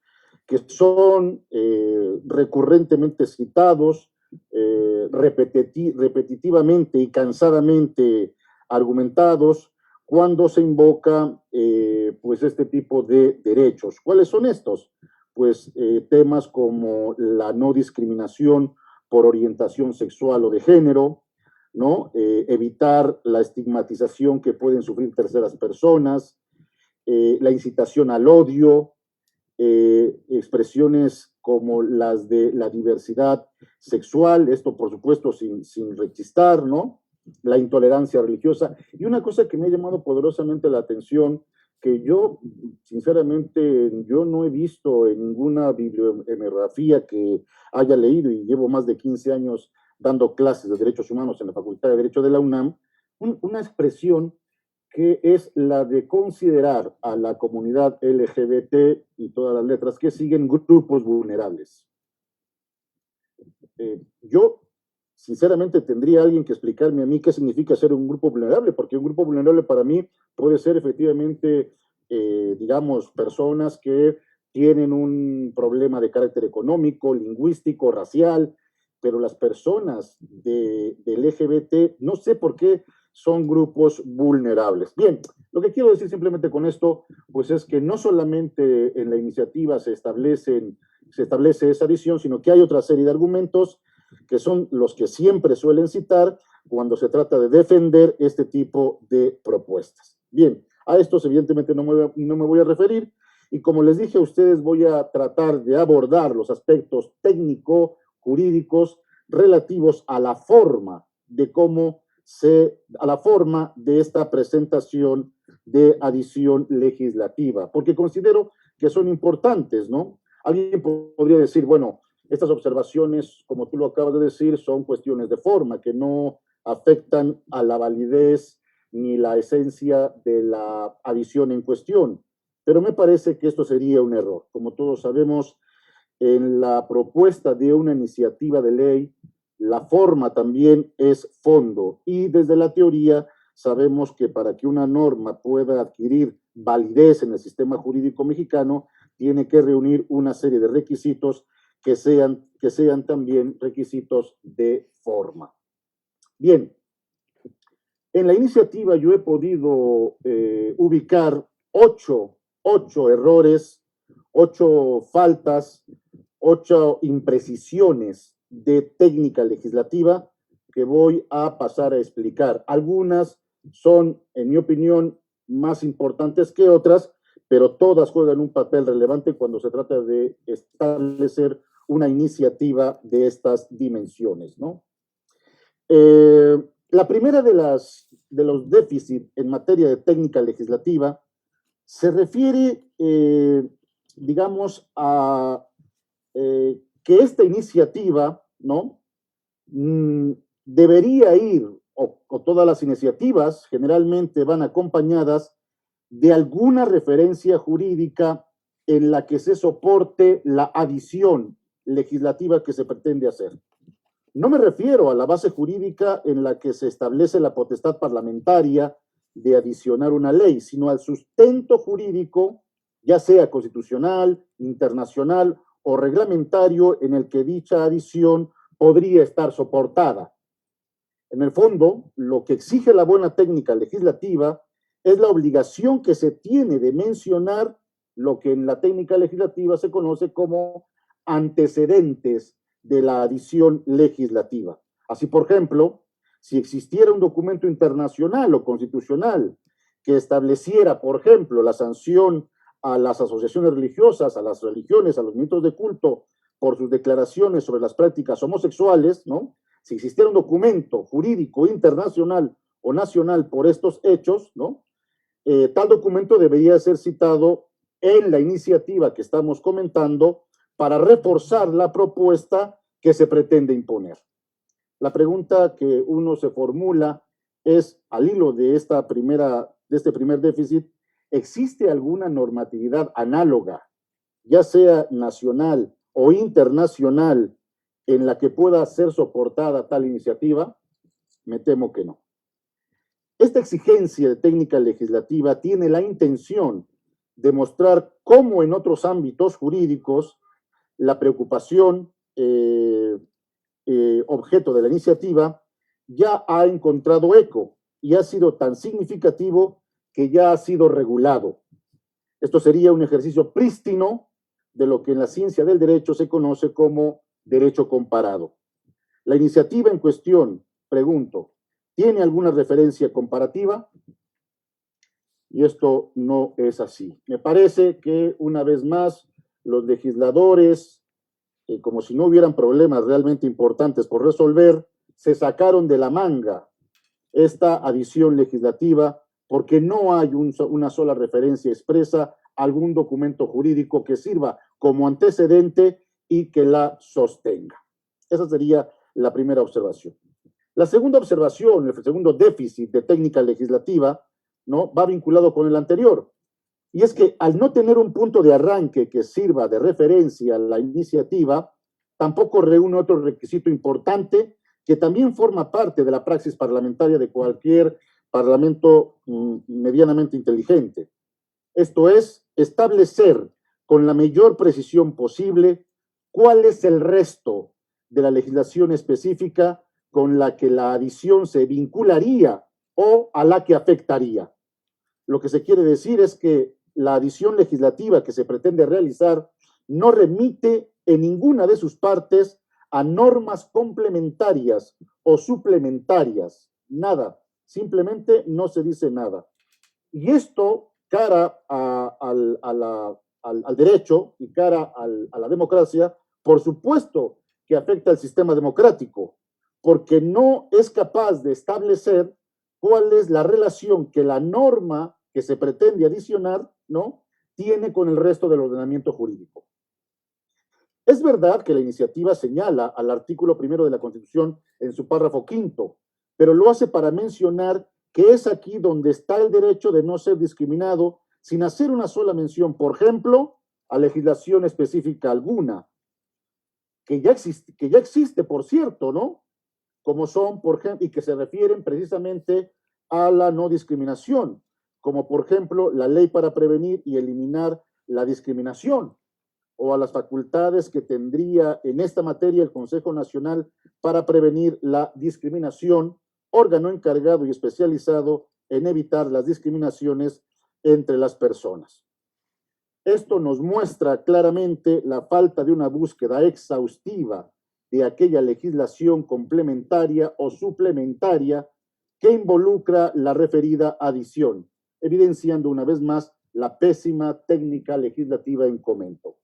que son recurrentemente citados, repetitivamente y cansadamente argumentados cuando se invoca pues este tipo de derechos. ¿Cuáles son estos? Pues temas como la no discriminación por orientación sexual o de género, ¿no? Evitar la estigmatización que pueden sufrir terceras personas, la incitación al odio, expresiones como las de la diversidad sexual, esto por supuesto sin rechistar, ¿no? La intolerancia religiosa. Y una cosa que me ha llamado poderosamente la atención, que yo, sinceramente, yo no he visto en ninguna bibliografía que haya leído, y llevo más de 15 años dando clases de derechos humanos en la Facultad de Derecho de la UNAM, una expresión que es la de considerar a la comunidad LGBT y todas las letras que siguen grupos vulnerables. Yo, sinceramente, tendría alguien que explicarme a mí qué significa ser un grupo vulnerable, porque un grupo vulnerable para mí puede ser efectivamente, digamos, personas que tienen un problema de carácter económico, lingüístico, racial, pero las personas del LGBT, no sé por qué, son grupos vulnerables. Bien, lo que quiero decir simplemente con esto, pues es que no solamente en la iniciativa se establece esa visión, sino que hay otra serie de argumentos que son los que siempre suelen citar cuando se trata de defender este tipo de propuestas. Bien, a estos evidentemente no me voy a referir, y como les dije a ustedes, voy a tratar de abordar los aspectos técnico-jurídicos relativos a la forma de esta presentación de adición legislativa, porque considero que son importantes, ¿no? Alguien podría decir, bueno, estas observaciones, como tú lo acabas de decir, son cuestiones de forma, que no afectan a la validez ni la esencia de la adición en cuestión. Pero me parece que esto sería un error. Como todos sabemos, en la propuesta de una iniciativa de ley, la forma también es fondo. Y desde la teoría sabemos que para que una norma pueda adquirir validez en el sistema jurídico mexicano, tiene que reunir una serie de requisitos que sean también requisitos de forma. Bien, en la iniciativa yo he podido ubicar 8 errores, 8 faltas, 8 imprecisiones de técnica legislativa que voy a pasar a explicar. Algunas son, en mi opinión, más importantes que otras, pero todas juegan un papel relevante cuando se trata de establecer una iniciativa de estas dimensiones, ¿no? La primera de los déficits en materia de técnica legislativa se refiere, digamos, a que esta iniciativa, ¿no? Debería ir, o todas las iniciativas generalmente van acompañadas de alguna referencia jurídica en la que se soporte la adición legislativa que se pretende hacer. No me refiero a la base jurídica en la que se establece la potestad parlamentaria de adicionar una ley, sino al sustento jurídico, ya sea constitucional, internacional o reglamentario, en el que dicha adición podría estar soportada. En el fondo, lo que exige la buena técnica legislativa es la obligación que se tiene de mencionar lo que en la técnica legislativa se conoce como antecedentes de la adición legislativa. Así, por ejemplo, si existiera un documento internacional o constitucional que estableciera, por ejemplo, la sanción a las asociaciones religiosas, a las religiones, a los movimientos de culto por sus declaraciones sobre las prácticas homosexuales, ¿no? Si existiera un documento jurídico internacional o nacional por estos hechos, ¿no? Tal documento debería ser citado en la iniciativa que estamos comentando para reforzar la propuesta que se pretende imponer. La pregunta que uno se formula es, al hilo de este primer déficit, ¿existe alguna normatividad análoga, ya sea nacional o internacional, en la que pueda ser soportada tal iniciativa? Me temo que no. Esta exigencia de técnica legislativa tiene la intención de mostrar cómo en otros ámbitos jurídicos la preocupación objeto de la iniciativa ya ha encontrado eco y ha sido tan significativo que ya ha sido regulado. Esto sería un ejercicio prístino de lo que en la ciencia del derecho se conoce como derecho comparado. La iniciativa en cuestión, pregunto, ¿tiene alguna referencia comparativa? Y esto no es así. Me parece que, una vez más, los legisladores, como si no hubieran problemas realmente importantes por resolver, se sacaron de la manga esta adición legislativa porque no hay una sola referencia expresa a algún documento jurídico que sirva como antecedente y que la sostenga. Esa sería la primera observación. La segunda observación, el segundo déficit de técnica legislativa, ¿no?, va vinculado con el anterior. Y es que al no tener un punto de arranque que sirva de referencia a la iniciativa, tampoco reúne otro requisito importante que también forma parte de la praxis parlamentaria de cualquier parlamento medianamente inteligente. Esto es, establecer con la mayor precisión posible cuál es el resto de la legislación específica con la que la adición se vincularía o a la que afectaría. Lo que se quiere decir es que la adición legislativa que se pretende realizar no remite en ninguna de sus partes a normas complementarias o suplementarias. Nada, simplemente no se dice nada. Y esto, cara al derecho y cara a la democracia, por supuesto que afecta al sistema democrático, porque no es capaz de establecer cuál es la relación que la norma que se pretende adicionar, ¿no?, tiene con el resto del ordenamiento jurídico. Es verdad que la iniciativa señala al artículo 1 de la Constitución en su párrafo 5º, pero lo hace para mencionar que es aquí donde está el derecho de no ser discriminado sin hacer una sola mención, por ejemplo, a legislación específica alguna, que ya existe, por cierto, ¿no? Como son, por ejemplo, y que se refieren precisamente a la no discriminación, como por ejemplo la ley para prevenir y eliminar la discriminación, o a las facultades que tendría en esta materia el Consejo Nacional para prevenir la discriminación, órgano encargado y especializado en evitar las discriminaciones entre las personas. Esto nos muestra claramente la falta de una búsqueda exhaustiva de aquella legislación complementaria o suplementaria que involucra la referida adición, evidenciando una vez más la pésima técnica legislativa en comento.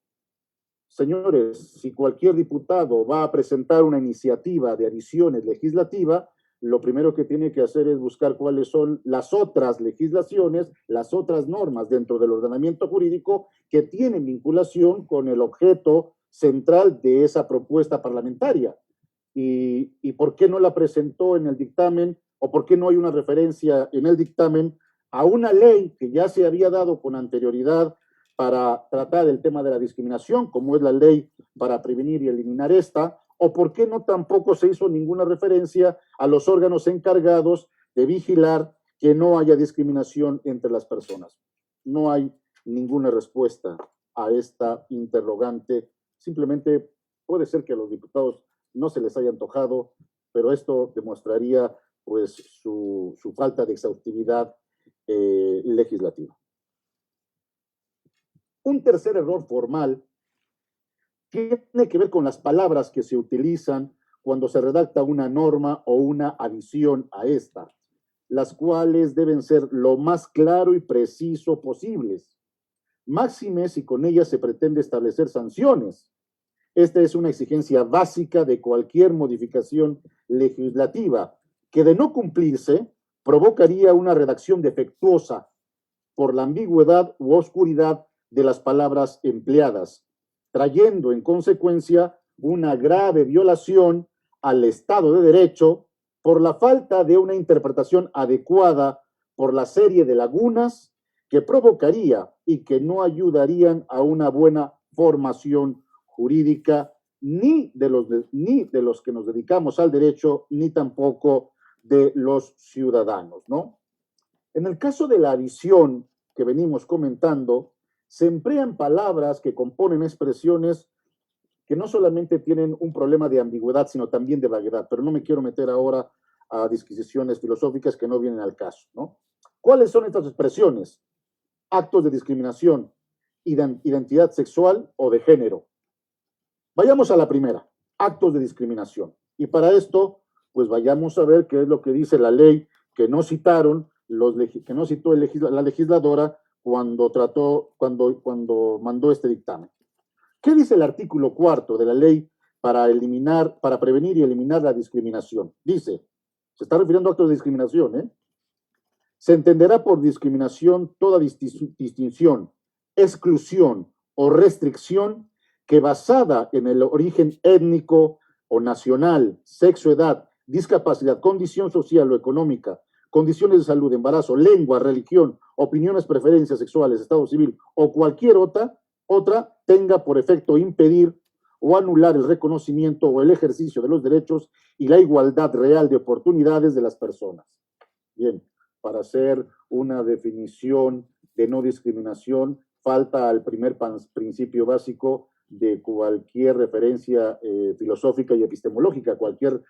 Señores, si cualquier diputado va a presentar una iniciativa de adiciones legislativa, lo primero que tiene que hacer es buscar cuáles son las otras legislaciones, las otras normas dentro del ordenamiento jurídico que tienen vinculación con el objeto central de esa propuesta parlamentaria. ¿Y por qué no la presentó en el dictamen o por qué no hay una referencia en el dictamen a una ley que ya se había dado con anterioridad para tratar el tema de la discriminación, como es la ley para prevenir y eliminar esta? ¿O por qué no tampoco se hizo ninguna referencia a los órganos encargados de vigilar que no haya discriminación entre las personas? No hay ninguna respuesta a esta interrogante. Simplemente puede ser que a los diputados no se les haya antojado, pero esto demostraría pues su falta de exhaustividad legislativa. Un tercer error formal tiene que ver con las palabras que se utilizan cuando se redacta una norma o una adición a esta, las cuales deben ser lo más claro y preciso posibles. Máxime si con ellas se pretende establecer sanciones. Esta es una exigencia básica de cualquier modificación legislativa, que de no cumplirse provocaría una redacción defectuosa por la ambigüedad u oscuridad de las palabras empleadas, trayendo en consecuencia una grave violación al Estado de Derecho por la falta de una interpretación adecuada por la serie de lagunas que provocaría y que no ayudarían a una buena formación jurídica ni de los que nos dedicamos al derecho, ni tampoco de los ciudadanos, ¿no? En el caso de la adición que venimos comentando, se emplean palabras que componen expresiones que no solamente tienen un problema de ambigüedad, sino también de vaguedad, pero no me quiero meter ahora a disquisiciones filosóficas que no vienen al caso, ¿no? ¿Cuáles son estas expresiones? Actos de discriminación, identidad sexual o de género. Vayamos a la primera, actos de discriminación. Y para esto, pues vayamos a ver qué es lo que dice la ley que no citaron, que no citó la legisladora cuando mandó este dictamen. ¿Qué dice el artículo 4 de la ley para prevenir y eliminar la discriminación? Dice, se está refiriendo a actos de discriminación, ¿eh? Se entenderá por discriminación toda distinción, exclusión o restricción que basada en el origen étnico o nacional, sexo, edad, discapacidad, condición social o económica, condiciones de salud, embarazo, lengua, religión, opiniones, preferencias sexuales, estado civil o cualquier otra tenga por efecto impedir o anular el reconocimiento o el ejercicio de los derechos y la igualdad real de oportunidades de las personas. Bien, para hacer una definición de no discriminación, falta al primer principio básico de cualquier referencia filosófica y epistemológica. Cualquier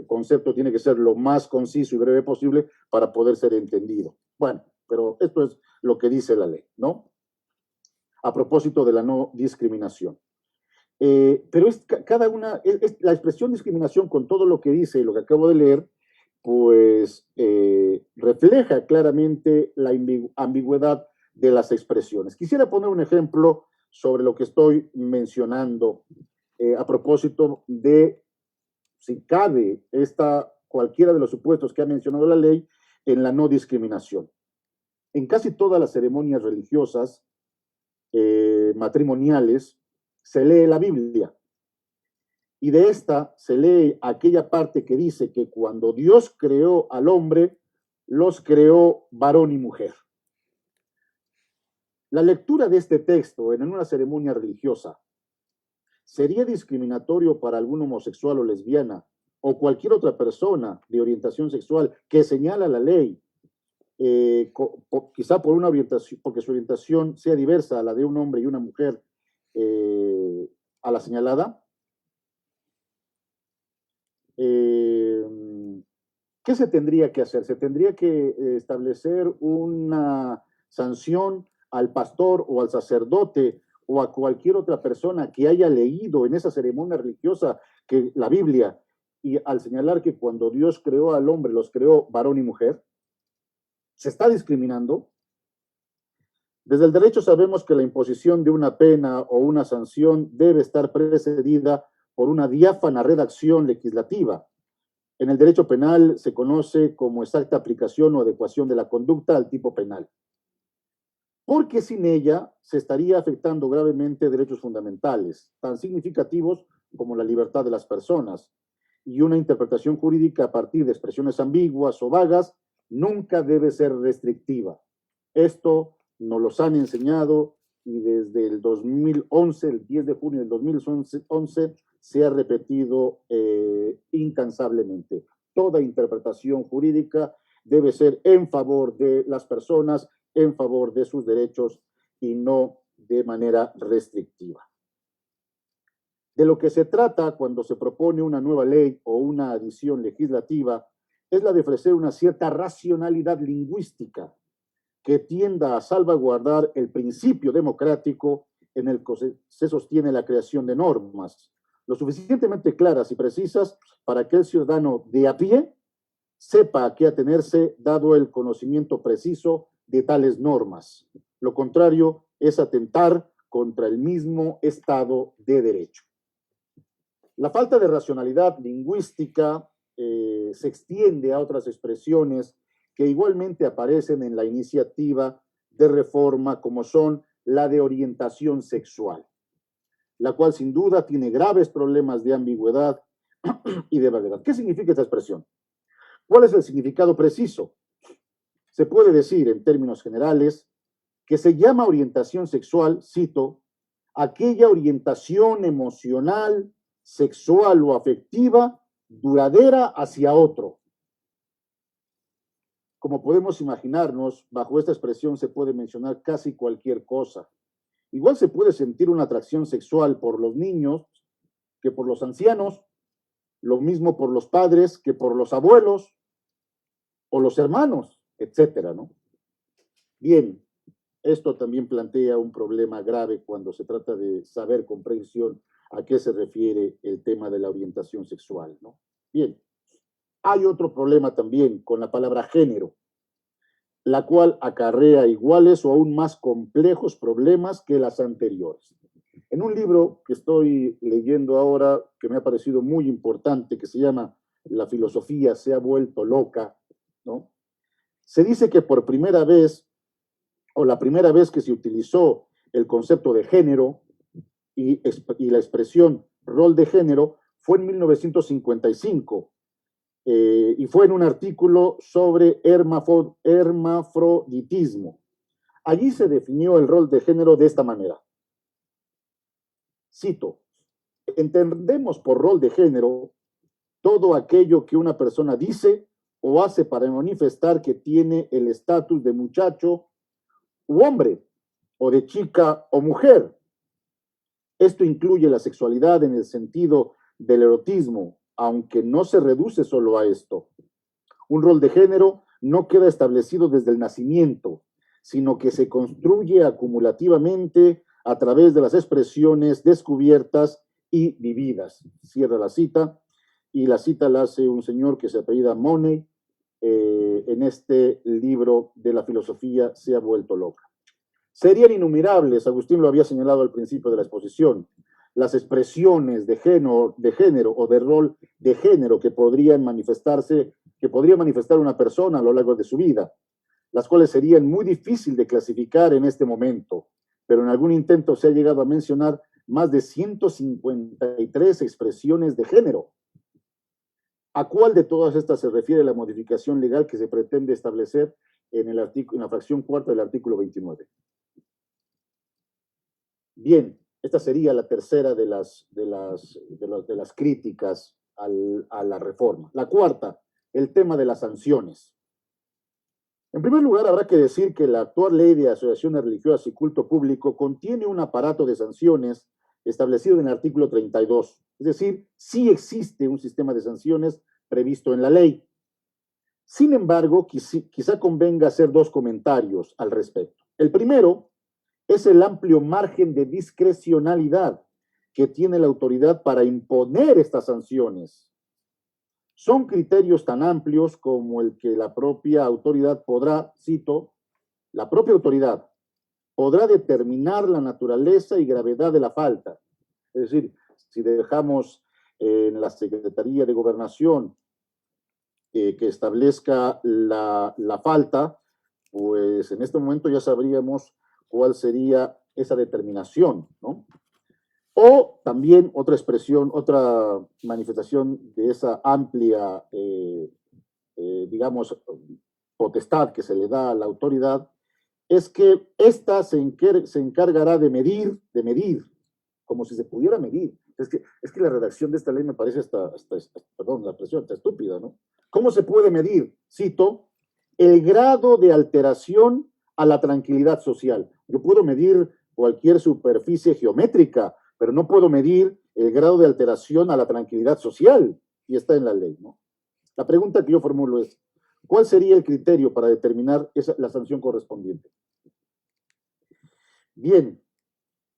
concepto tiene que ser lo más conciso y breve posible para poder ser entendido. Bueno, pero esto es lo que dice la ley, ¿no? A propósito de la no discriminación. Pero la expresión discriminación, con todo lo que dice y lo que acabo de leer, pues refleja claramente la ambigüedad de las expresiones. Quisiera poner un ejemplo sobre lo que estoy mencionando a propósito de si cabe cualquiera de los supuestos que ha mencionado la ley en la no discriminación. En casi todas las ceremonias religiosas matrimoniales se lee la Biblia, y de esta se lee aquella parte que dice que cuando Dios creó al hombre, los creó varón y mujer. La lectura de este texto en una ceremonia religiosa sería discriminatorio para algún homosexual o lesbiana o cualquier otra persona de orientación sexual que señala la ley, quizá por una orientación, porque su orientación sea diversa a la de un hombre y una mujer a la señalada. ¿Qué se tendría que hacer? Se tendría que establecer una sanción al pastor o al sacerdote o a cualquier otra persona que haya leído en esa ceremonia religiosa que la Biblia, y al señalar que cuando Dios creó al hombre los creó varón y mujer. ¿Se está discriminando? Desde el derecho sabemos que la imposición de una pena o una sanción debe estar precedida por una diáfana redacción legislativa. En el derecho penal se conoce como exacta aplicación o adecuación de la conducta al tipo penal, porque sin ella se estaría afectando gravemente derechos fundamentales, tan significativos como la libertad de las personas, y una interpretación jurídica a partir de expresiones ambiguas o vagas nunca debe ser restrictiva. Esto nos lo han enseñado y desde el 2011, el 10 de junio del 2011, se ha repetido incansablemente. Toda interpretación jurídica debe ser en favor de las personas, en favor de sus derechos y no de manera restrictiva. De lo que se trata cuando se propone una nueva ley o una adición legislativa es la de ofrecer una cierta racionalidad lingüística que tienda a salvaguardar el principio democrático en el que se sostiene la creación de normas, lo suficientemente claras y precisas para que el ciudadano de a pie sepa a qué atenerse dado el conocimiento preciso de tales normas. Lo contrario es atentar contra el mismo Estado de Derecho. La falta de racionalidad lingüística se extiende a otras expresiones que igualmente aparecen en la iniciativa de reforma, como son la de orientación sexual, la cual sin duda tiene graves problemas de ambigüedad y de vaguedad. ¿Qué significa esta expresión? ¿Cuál es el significado preciso? Se puede decir en términos generales que se llama orientación sexual, cito, aquella orientación emocional, sexual o afectiva duradera hacia otro. Como podemos imaginarnos, bajo esta expresión se puede mencionar casi cualquier cosa. Igual se puede sentir una atracción sexual por los niños que por los ancianos, lo mismo por los padres que por los abuelos o los hermanos, etcétera, ¿no? Bien, esto también plantea un problema grave cuando se trata de saber con precisión a qué se refiere el tema de la orientación sexual, ¿no? Bien, hay otro problema también con la palabra género, la cual acarrea iguales o aún más complejos problemas que las anteriores. En un libro que estoy leyendo ahora, que me ha parecido muy importante, que se llama La filosofía se ha vuelto loca, ¿no? Se dice que por primera vez, o la primera vez que se utilizó el concepto de género y la expresión rol de género fue en 1955, y fue en un artículo sobre hermafroditismo. Allí se definió el rol de género de esta manera. Cito, entendemos por rol de género todo aquello que una persona dice o hace para manifestar que tiene el estatus de muchacho u hombre, o de chica o mujer, Esto incluye la sexualidad en el sentido del erotismo, aunque no se reduce solo a esto. Un rol de género no queda establecido desde el nacimiento, sino que se construye acumulativamente a través de las expresiones descubiertas y vividas. Cierra la cita, y la cita la hace un señor que se apellida Money, en este libro de la filosofía Se ha vuelto loca. Serían innumerables, Agustín lo había señalado al principio de la exposición, las expresiones de género o de rol de género que podría manifestar una persona a lo largo de su vida, las cuales serían muy difícil de clasificar en este momento, pero en algún intento se ha llegado a mencionar más de 153 expresiones de género. ¿A cuál de todas estas se refiere la modificación legal que se pretende establecer en la fracción cuarta del artículo 29? Bien, esta sería la tercera de las críticas a la reforma. La cuarta, el tema de las sanciones. En primer lugar, habrá que decir que la actual ley de asociaciones religiosas y culto público contiene un aparato de sanciones establecido en el artículo 32. Es decir, sí existe un sistema de sanciones previsto en la ley. Sin embargo, quizá convenga hacer dos comentarios al respecto. El primero es el amplio margen de discrecionalidad que tiene la autoridad para imponer estas sanciones. Son criterios tan amplios como el que la propia autoridad podrá, cito, la propia autoridad podrá determinar la naturaleza y gravedad de la falta. Es decir, si dejamos en la Secretaría de Gobernación que establezca la falta, pues en este momento ya sabríamos cuál sería esa determinación, ¿no? O también otra expresión, otra manifestación de esa amplia, digamos, potestad que se le da a la autoridad, es que ésta se encargará de medir, como si se pudiera medir. Es que la redacción de esta ley me parece perdón, la expresión está estúpida, ¿no? ¿Cómo se puede medir? Cito, el grado de alteración a la tranquilidad social. Yo puedo medir cualquier superficie geométrica, pero no puedo medir el grado de alteración a la tranquilidad social, y está en la ley, ¿no? La pregunta que yo formulo es, ¿cuál sería el criterio para determinar la sanción correspondiente? Bien,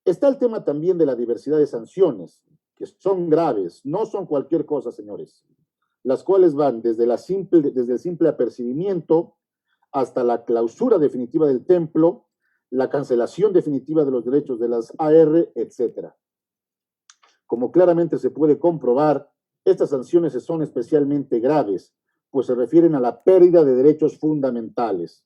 está el tema también de la diversidad de sanciones, que son graves, no son cualquier cosa, señores, las cuales van desde el simple apercibimiento hasta la clausura definitiva del templo, la cancelación definitiva de los derechos de las AR, etc. Como claramente se puede comprobar, estas sanciones son especialmente graves, pues se refieren a la pérdida de derechos fundamentales.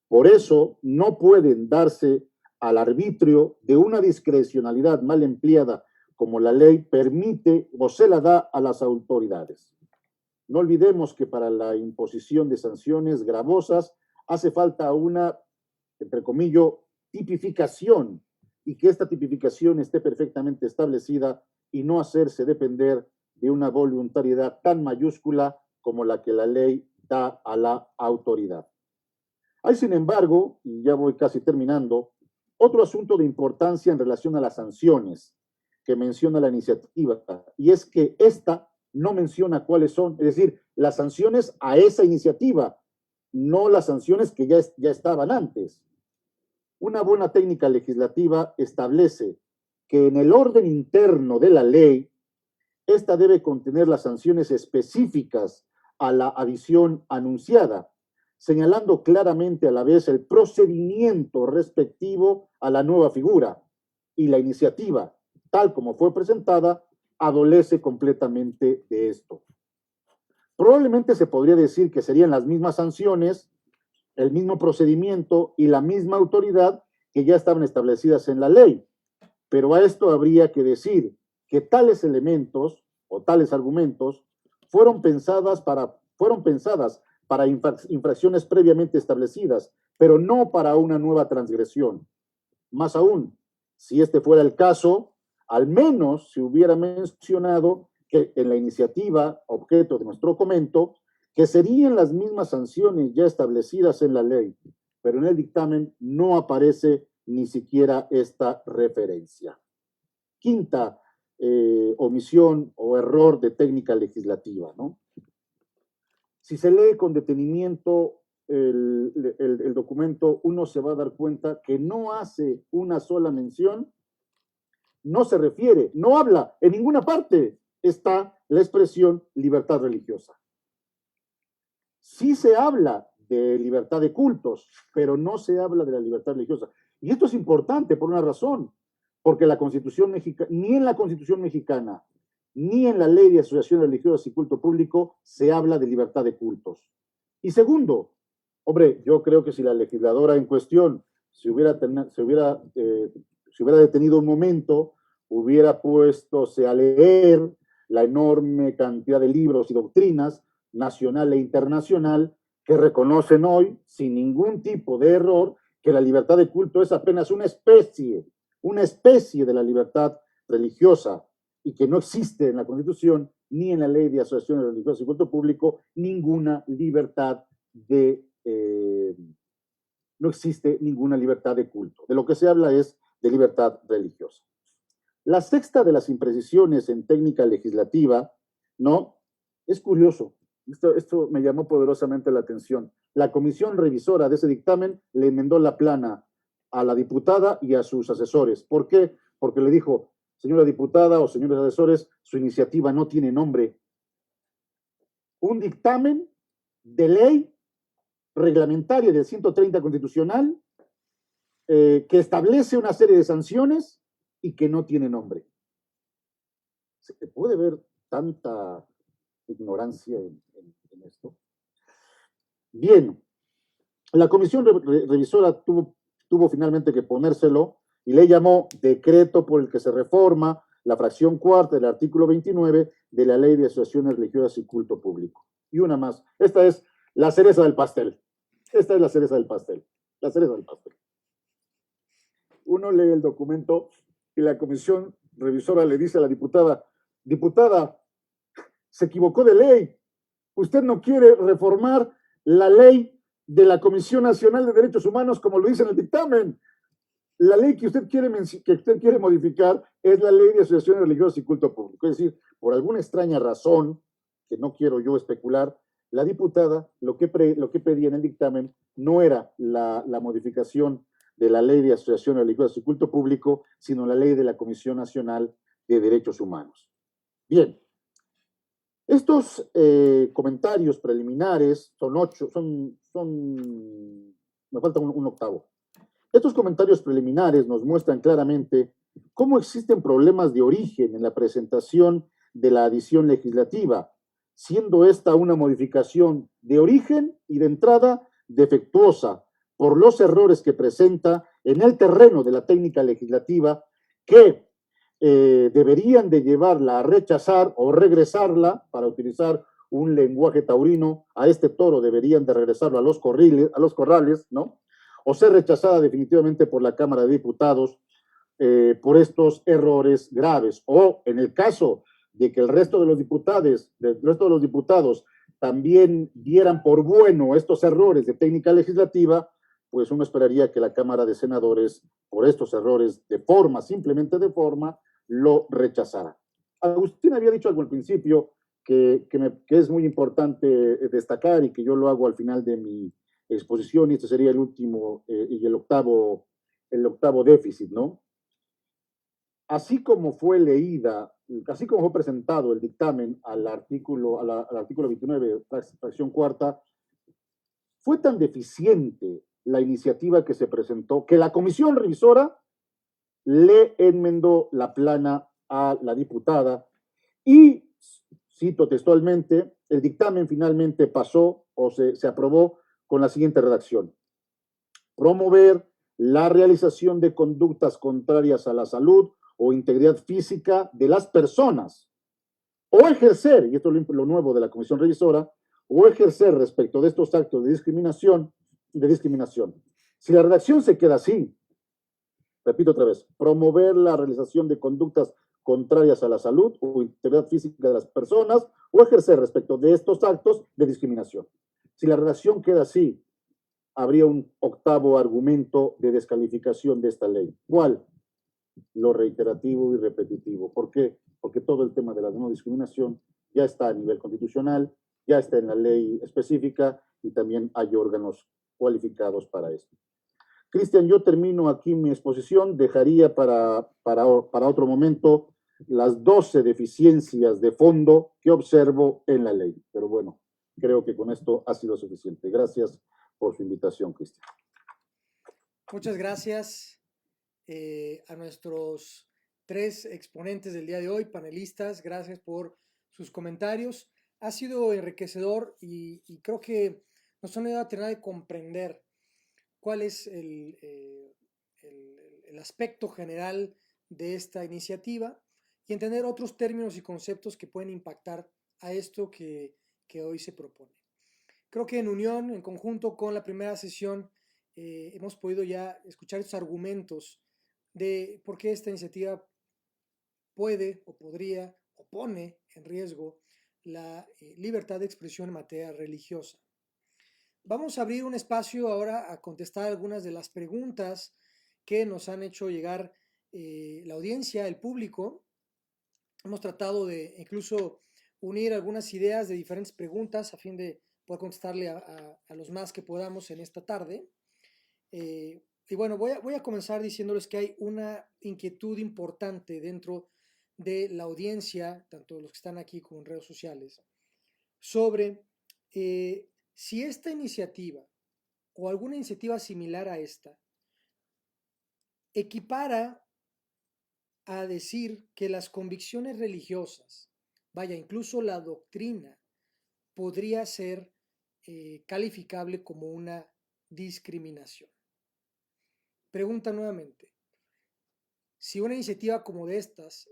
Por eso, no pueden darse al arbitrio de una discrecionalidad mal empleada como la ley permite o se la da a las autoridades. No olvidemos que para la imposición de sanciones gravosas hace falta una, entre comillas, tipificación, y que esta tipificación esté perfectamente establecida y no hacerse depender de una voluntariedad tan mayúscula como la que la ley da a la autoridad. Hay, sin embargo, y ya voy casi terminando, otro asunto de importancia en relación a las sanciones que menciona la iniciativa, y es que esta no menciona cuáles son, es decir, las sanciones a esa iniciativa, no las sanciones que ya estaban antes. Una buena técnica legislativa establece que en el orden interno de la ley, esta debe contener las sanciones específicas a la adición anunciada, señalando claramente a la vez el procedimiento respectivo a la nueva figura, y la iniciativa, tal como fue presentada, adolece completamente de esto. Probablemente se podría decir que serían las mismas sanciones, el mismo procedimiento y la misma autoridad que ya estaban establecidas en la ley, pero a esto habría que decir que tales elementos o tales argumentos fueron pensadas para infracciones previamente establecidas, pero no para una nueva transgresión. Más aún, si este fuera el caso, al menos se hubiera mencionado que en la iniciativa, objeto de nuestro comento, que serían las mismas sanciones ya establecidas en la ley, pero en el dictamen no aparece ni siquiera esta referencia. quinta omisión o error de técnica legislativa, ¿no? Si se lee con detenimiento el documento, uno se va a dar cuenta que no hace una sola mención, no se refiere, no habla, en ninguna parte está la expresión libertad religiosa. Sí se habla de libertad de cultos, pero no se habla de la libertad religiosa. Y esto es importante por una razón, porque la Constitución mexicana, ni en la Constitución mexicana, ni en la Ley de Asociaciones Religiosas y Culto Público se habla de libertad de cultos. Y segundo, hombre, yo creo que si la legisladora en cuestión se hubiera detenido un momento, hubiera puestose a leer la enorme cantidad de libros y doctrinas nacional e internacional que reconocen hoy, sin ningún tipo de error, que la libertad de culto es apenas una especie de la libertad religiosa y que no existe en la Constitución ni en la Ley de Asociaciones Religiosas y Culto Público ninguna libertad de... no existe ninguna libertad de culto. De lo que se habla es de libertad religiosa. La sexta de las imprecisiones en técnica legislativa, ¿no? Es curioso. Esto me llamó poderosamente la atención. La comisión revisora de ese dictamen le enmendó la plana a la diputada y a sus asesores. ¿Por qué? Porque le dijo, señora diputada o señores asesores, su iniciativa no tiene nombre. Un dictamen de ley reglamentaria del 130 constitucional que establece una serie de sanciones y que no tiene nombre. ¿Se puede ver tanta ignorancia en esto? Bien, la comisión revisora tuvo finalmente que ponérselo y le llamó decreto por el que se reforma la fracción cuarta del artículo 29 de la Ley de Asociaciones Religiosas y Culto Público. Y una más. Esta es la cereza del pastel. Esta es la cereza del pastel. La cereza del pastel. Uno lee el documento y la comisión revisora le dice a la diputada, diputada, se equivocó de ley. Usted no quiere reformar la ley de la Comisión Nacional de Derechos Humanos como lo dice en el dictamen. La ley que usted quiere modificar es la Ley de Asociaciones Religiosas y Culto Público. Es decir, por alguna extraña razón, que no quiero yo especular, la diputada lo que pedía en el dictamen no era la modificación de la Ley de Asociaciones Religiosas y Culto Público, sino la Ley de la Comisión Nacional de Derechos Humanos. Bien, estos comentarios preliminares son 8, me falta un octavo. Estos comentarios preliminares nos muestran claramente cómo existen problemas de origen en la presentación de la adición legislativa, siendo esta una modificación de origen y de entrada defectuosa por los errores que presenta en el terreno de la técnica legislativa que deberían de llevarla a rechazar o regresarla, para utilizar un lenguaje taurino, a este toro deberían de regresarlo a los corrales, ¿no? O ser rechazada definitivamente por la Cámara de Diputados por estos errores graves. O en el caso de que el resto de los diputados también dieran por bueno estos errores de técnica legislativa, pues uno esperaría que la Cámara de Senadores, por estos errores de forma, simplemente de forma, lo rechazara. Agustín había dicho algo al principio que es muy importante destacar y que yo lo hago al final de mi exposición, y este sería el último y el octavo déficit, ¿no? Así como fue presentado el dictamen al artículo 29, fracción cuarta, fue tan deficiente la iniciativa que se presentó que la comisión revisora le enmendó la plana a la diputada y, cito textualmente, el dictamen finalmente pasó o se aprobó con la siguiente redacción: promover la realización de conductas contrarias a la salud o integridad física de las personas, o ejercer, y esto es lo nuevo de la comisión revisora, o ejercer respecto de estos actos de discriminación. Si la redacción se queda así, repito otra vez, promover la realización de conductas contrarias a la salud o integridad física de las personas, o ejercer respecto de estos actos de discriminación. Si la redacción queda así, habría un octavo argumento de descalificación de esta ley. ¿Cuál? lo reiterativo y repetitivo. ¿Por qué? Porque todo el tema de la no discriminación ya está a nivel constitucional, ya está en la ley específica y también hay órganos cualificados para esto. Cristian, yo termino aquí mi exposición, dejaría para otro momento las 12 deficiencias de fondo que observo en la ley. Pero bueno, creo que con esto ha sido suficiente. Gracias por su invitación, Cristian. Muchas gracias a nuestros 3 exponentes del día de hoy, panelistas. Gracias por sus comentarios. Ha sido enriquecedor y creo que nos han ayudado a tener que comprender cuál es el aspecto general de esta iniciativa y entender otros términos y conceptos que pueden impactar a esto que hoy se propone. Creo que en unión, en conjunto con la primera sesión, hemos podido ya escuchar estos argumentos de por qué esta iniciativa puede o podría o pone en riesgo la libertad de expresión en materia religiosa. Vamos a abrir un espacio ahora a contestar algunas de las preguntas que nos han hecho llegar la audiencia, el público. Hemos tratado de incluso unir algunas ideas de diferentes preguntas a fin de poder contestarle a los más que podamos en esta tarde. Y bueno, voy a comenzar diciéndoles que hay una inquietud importante dentro de la audiencia, tanto los que están aquí como en redes sociales, sobre si esta iniciativa o alguna iniciativa similar a esta equipara a decir que las convicciones religiosas, vaya, incluso la doctrina, podría ser calificable como una discriminación. Pregunta nuevamente, si una iniciativa como estas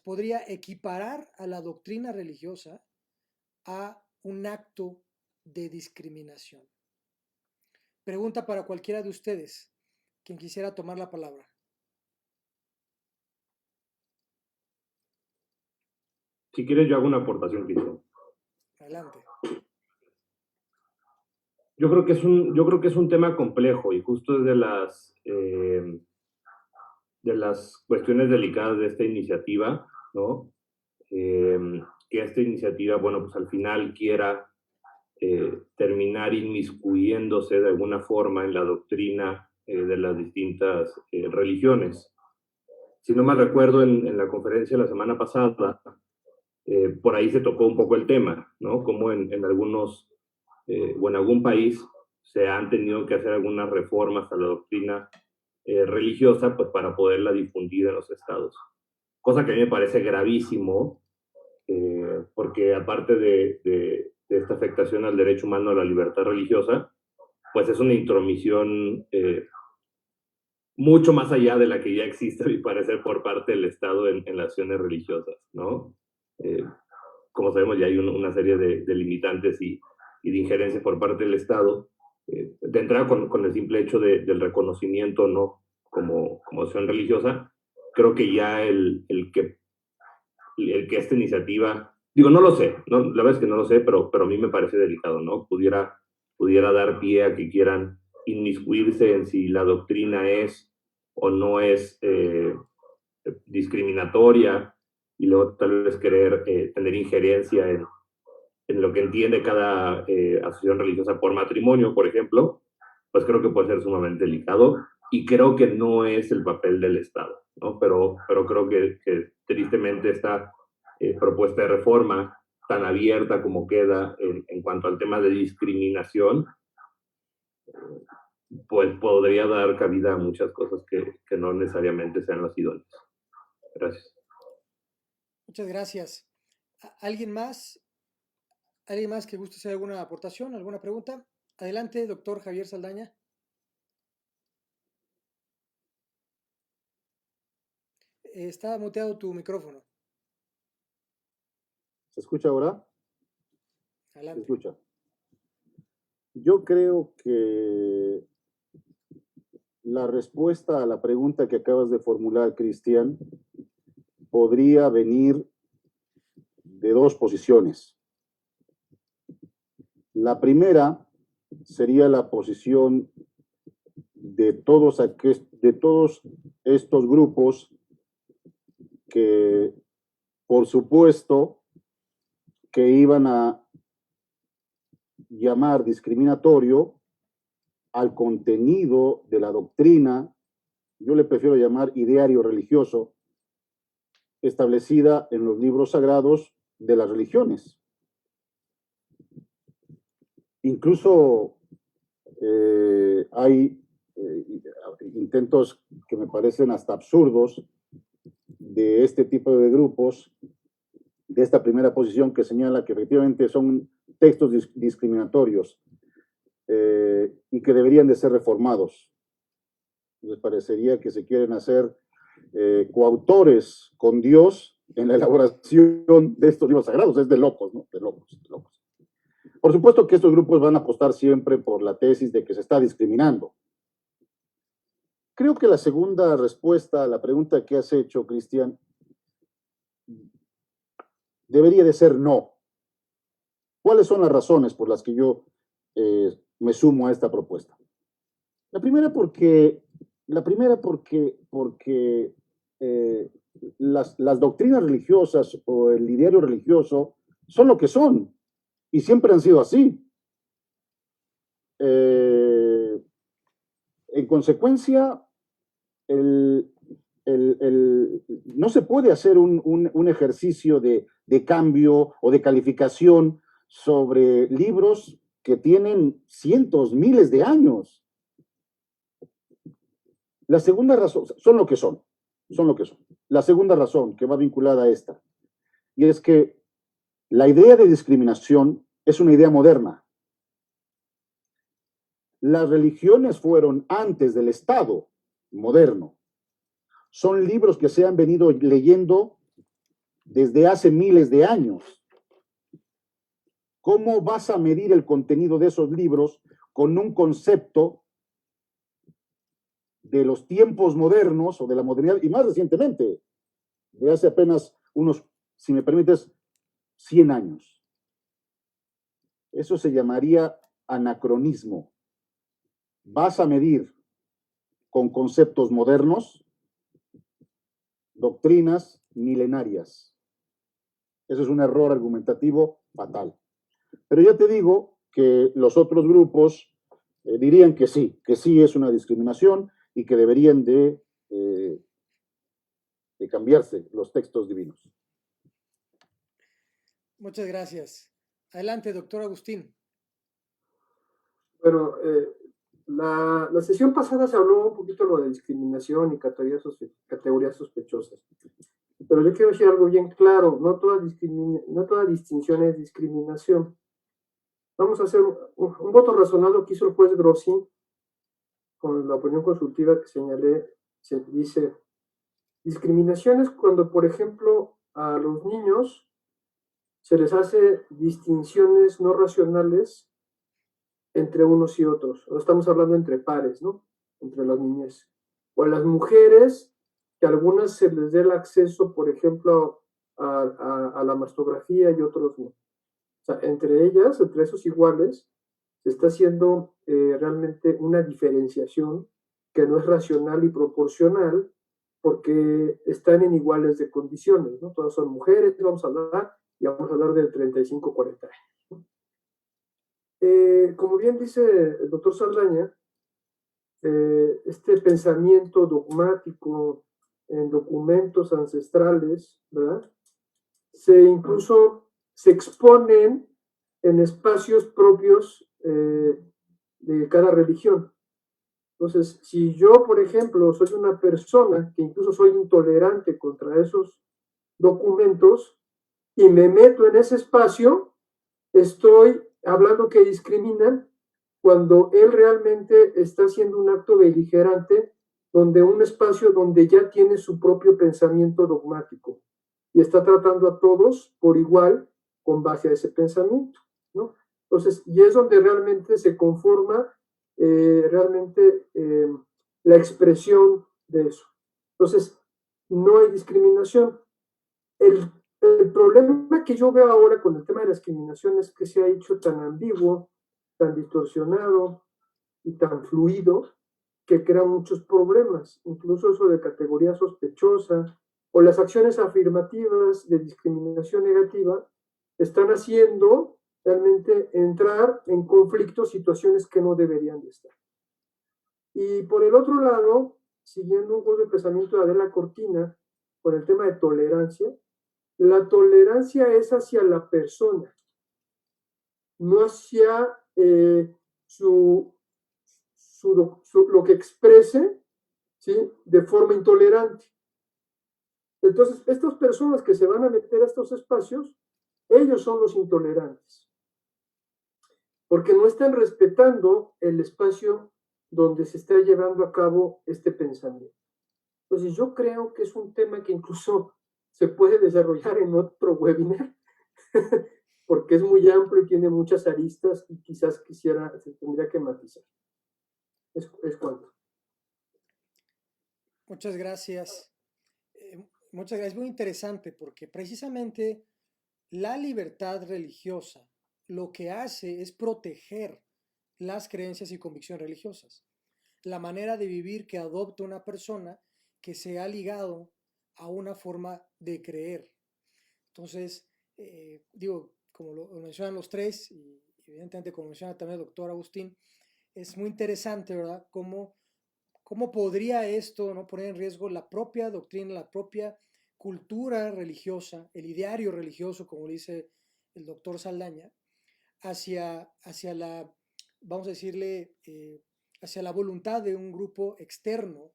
podría equiparar a la doctrina religiosa a un acto de discriminación. Pregunta para cualquiera de ustedes, quien quisiera tomar la palabra. Si quieres, yo hago una aportación, Cristian. Adelante. Yo creo que es un tema complejo y justo es de las cuestiones delicadas de esta iniciativa, ¿no? Que esta iniciativa, bueno, pues al final quiera terminar inmiscuyéndose de alguna forma en la doctrina de las distintas religiones. Si no mal recuerdo, en la conferencia la semana pasada, por ahí se tocó un poco el tema, ¿no? Como en algunos, o en algún país se han tenido que hacer algunas reformas a la doctrina religiosa, pues para poderla difundir en los estados. Cosa que a mí me parece gravísimo, porque aparte de esta afectación al derecho humano a la libertad religiosa, pues es una intromisión mucho más allá de la que ya existe, a mi parecer, por parte del Estado en las acciones religiosas, ¿no? Como sabemos, ya hay una serie de limitantes y de injerencias por parte del Estado, de entrada con el simple hecho del reconocimiento, ¿no? Como acción religiosa. Creo que ya el que esta iniciativa, digo, no lo sé, no, la verdad es que no lo sé, pero a mí me parece delicado, ¿no? Pudiera dar pie a que quieran inmiscuirse en si la doctrina es o no es discriminatoria, y luego tal vez querer tener injerencia en lo que entiende cada asociación religiosa por matrimonio, por ejemplo, pues creo que puede ser sumamente delicado y creo que no es el papel del Estado, ¿no? Pero creo que tristemente esta propuesta de reforma tan abierta como queda en cuanto al tema de discriminación, pues podría dar cabida a muchas cosas que no necesariamente sean las idóneas. Gracias. Muchas gracias. ¿Alguien más? ¿Alguien más que guste hacer alguna aportación, alguna pregunta? Adelante, doctor Javier Saldaña. Está muteado tu micrófono. ¿Se escucha ahora? Adelante. Se escucha. Yo creo que la respuesta a la pregunta que acabas de formular, Cristian, podría venir de dos posiciones. La primera sería la posición de de todos estos grupos que, por supuesto, que iban a llamar discriminatorio al contenido de la doctrina, yo le prefiero llamar ideario religioso, establecida en los libros sagrados de las religiones. Incluso hay intentos que me parecen hasta absurdos de este tipo de grupos, de esta primera posición que señala que efectivamente son textos discriminatorios y que deberían de ser reformados. Les parecería que se quieren hacer coautores con Dios en la elaboración de estos libros sagrados. Es de locos, ¿no? De locos, de locos. Por supuesto que estos grupos van a apostar siempre por la tesis de que se está discriminando. Creo que la segunda respuesta a la pregunta que has hecho, Cristian, debería de ser no. ¿Cuáles son las razones por las que yo me sumo a esta propuesta? La primera porque las doctrinas religiosas o el ideario religioso son lo que son y siempre han sido así. En consecuencia, no se puede hacer un ejercicio de cambio o de calificación sobre libros que tienen cientos, miles de años. La segunda razón, son lo que son. La segunda razón que va vinculada a esta, y es que la idea de discriminación es una idea moderna. Las religiones fueron antes del Estado moderno. Son libros que se han venido leyendo desde hace miles de años. ¿Cómo vas a medir el contenido de esos libros con un concepto de los tiempos modernos o de la modernidad, y más recientemente, de hace apenas unos, si me permites, 100 años? Eso se llamaría anacronismo. Vas a medir con conceptos modernos doctrinas milenarias. Eso es un error argumentativo fatal. Pero ya te digo que los otros grupos dirían que sí es una discriminación y que deberían de cambiarse los textos divinos. Muchas gracias. Adelante, doctor Agustín. Bueno, la sesión pasada se habló un poquito de lo de discriminación y categorías sospechosas. Pero yo quiero decir algo bien claro, no toda distinción es discriminación. Vamos a hacer un voto razonado que hizo el juez Grossi con la opinión consultiva que señalé. Dice, discriminación es cuando, por ejemplo, a los niños se les hace distinciones no racionales entre unos y otros. Ahora estamos hablando entre pares, ¿no? Entre las niñas. O a las mujeres, que a algunas se les dé el acceso, por ejemplo, a la mastografía y otros no. O sea, entre ellas, entre esos iguales, se está haciendo realmente una diferenciación que no es racional y proporcional porque están en iguales de condiciones, ¿no? Todas son mujeres, vamos a hablar de 35, 40 años, ¿no? Como bien dice el doctor Saldaña, este pensamiento dogmático en documentos ancestrales, ¿verdad? Incluso se exponen en espacios propios de cada religión. Entonces, si yo, por ejemplo, soy una persona que incluso soy intolerante contra esos documentos y me meto en ese espacio, estoy hablando que discriminan cuando él realmente está haciendo un acto beligerante donde un espacio donde ya tiene su propio pensamiento dogmático y está tratando a todos por igual con base a ese pensamiento, ¿no? Entonces, y es donde realmente se conforma la expresión de eso. Entonces, no hay discriminación. El problema que yo veo ahora con el tema de la discriminación es que se ha hecho tan ambiguo, tan distorsionado y tan fluido, que crea muchos problemas, incluso eso de categoría sospechosa, o las acciones afirmativas de discriminación negativa están haciendo realmente entrar en conflicto situaciones que no deberían de estar. Y por el otro lado, siguiendo un poco el pensamiento de Adela Cortina con el tema de tolerancia, la tolerancia es hacia la persona, no hacia lo que exprese, ¿sí?, de forma intolerante. Entonces, estas personas que se van a meter a estos espacios, ellos son los intolerantes, porque no están respetando el espacio donde se está llevando a cabo este pensamiento. Entonces, yo creo que es un tema que incluso se puede desarrollar en otro webinar, porque es muy amplio y tiene muchas aristas y quizás se tendría que matizar. Es cuanto. Muchas gracias. Muchas gracias. Muy interesante porque precisamente la libertad religiosa lo que hace es proteger las creencias y convicciones religiosas. La manera de vivir que adopta una persona que se ha ligado a una forma de creer. Entonces, como lo mencionan los tres, y evidentemente como menciona también el doctor Agustín, es muy interesante, ¿verdad?, cómo podría esto, ¿no?, poner en riesgo la propia doctrina, la propia cultura religiosa, el ideario religioso, como dice el doctor Saldaña, hacia la, vamos a decirle, hacia la voluntad de un grupo externo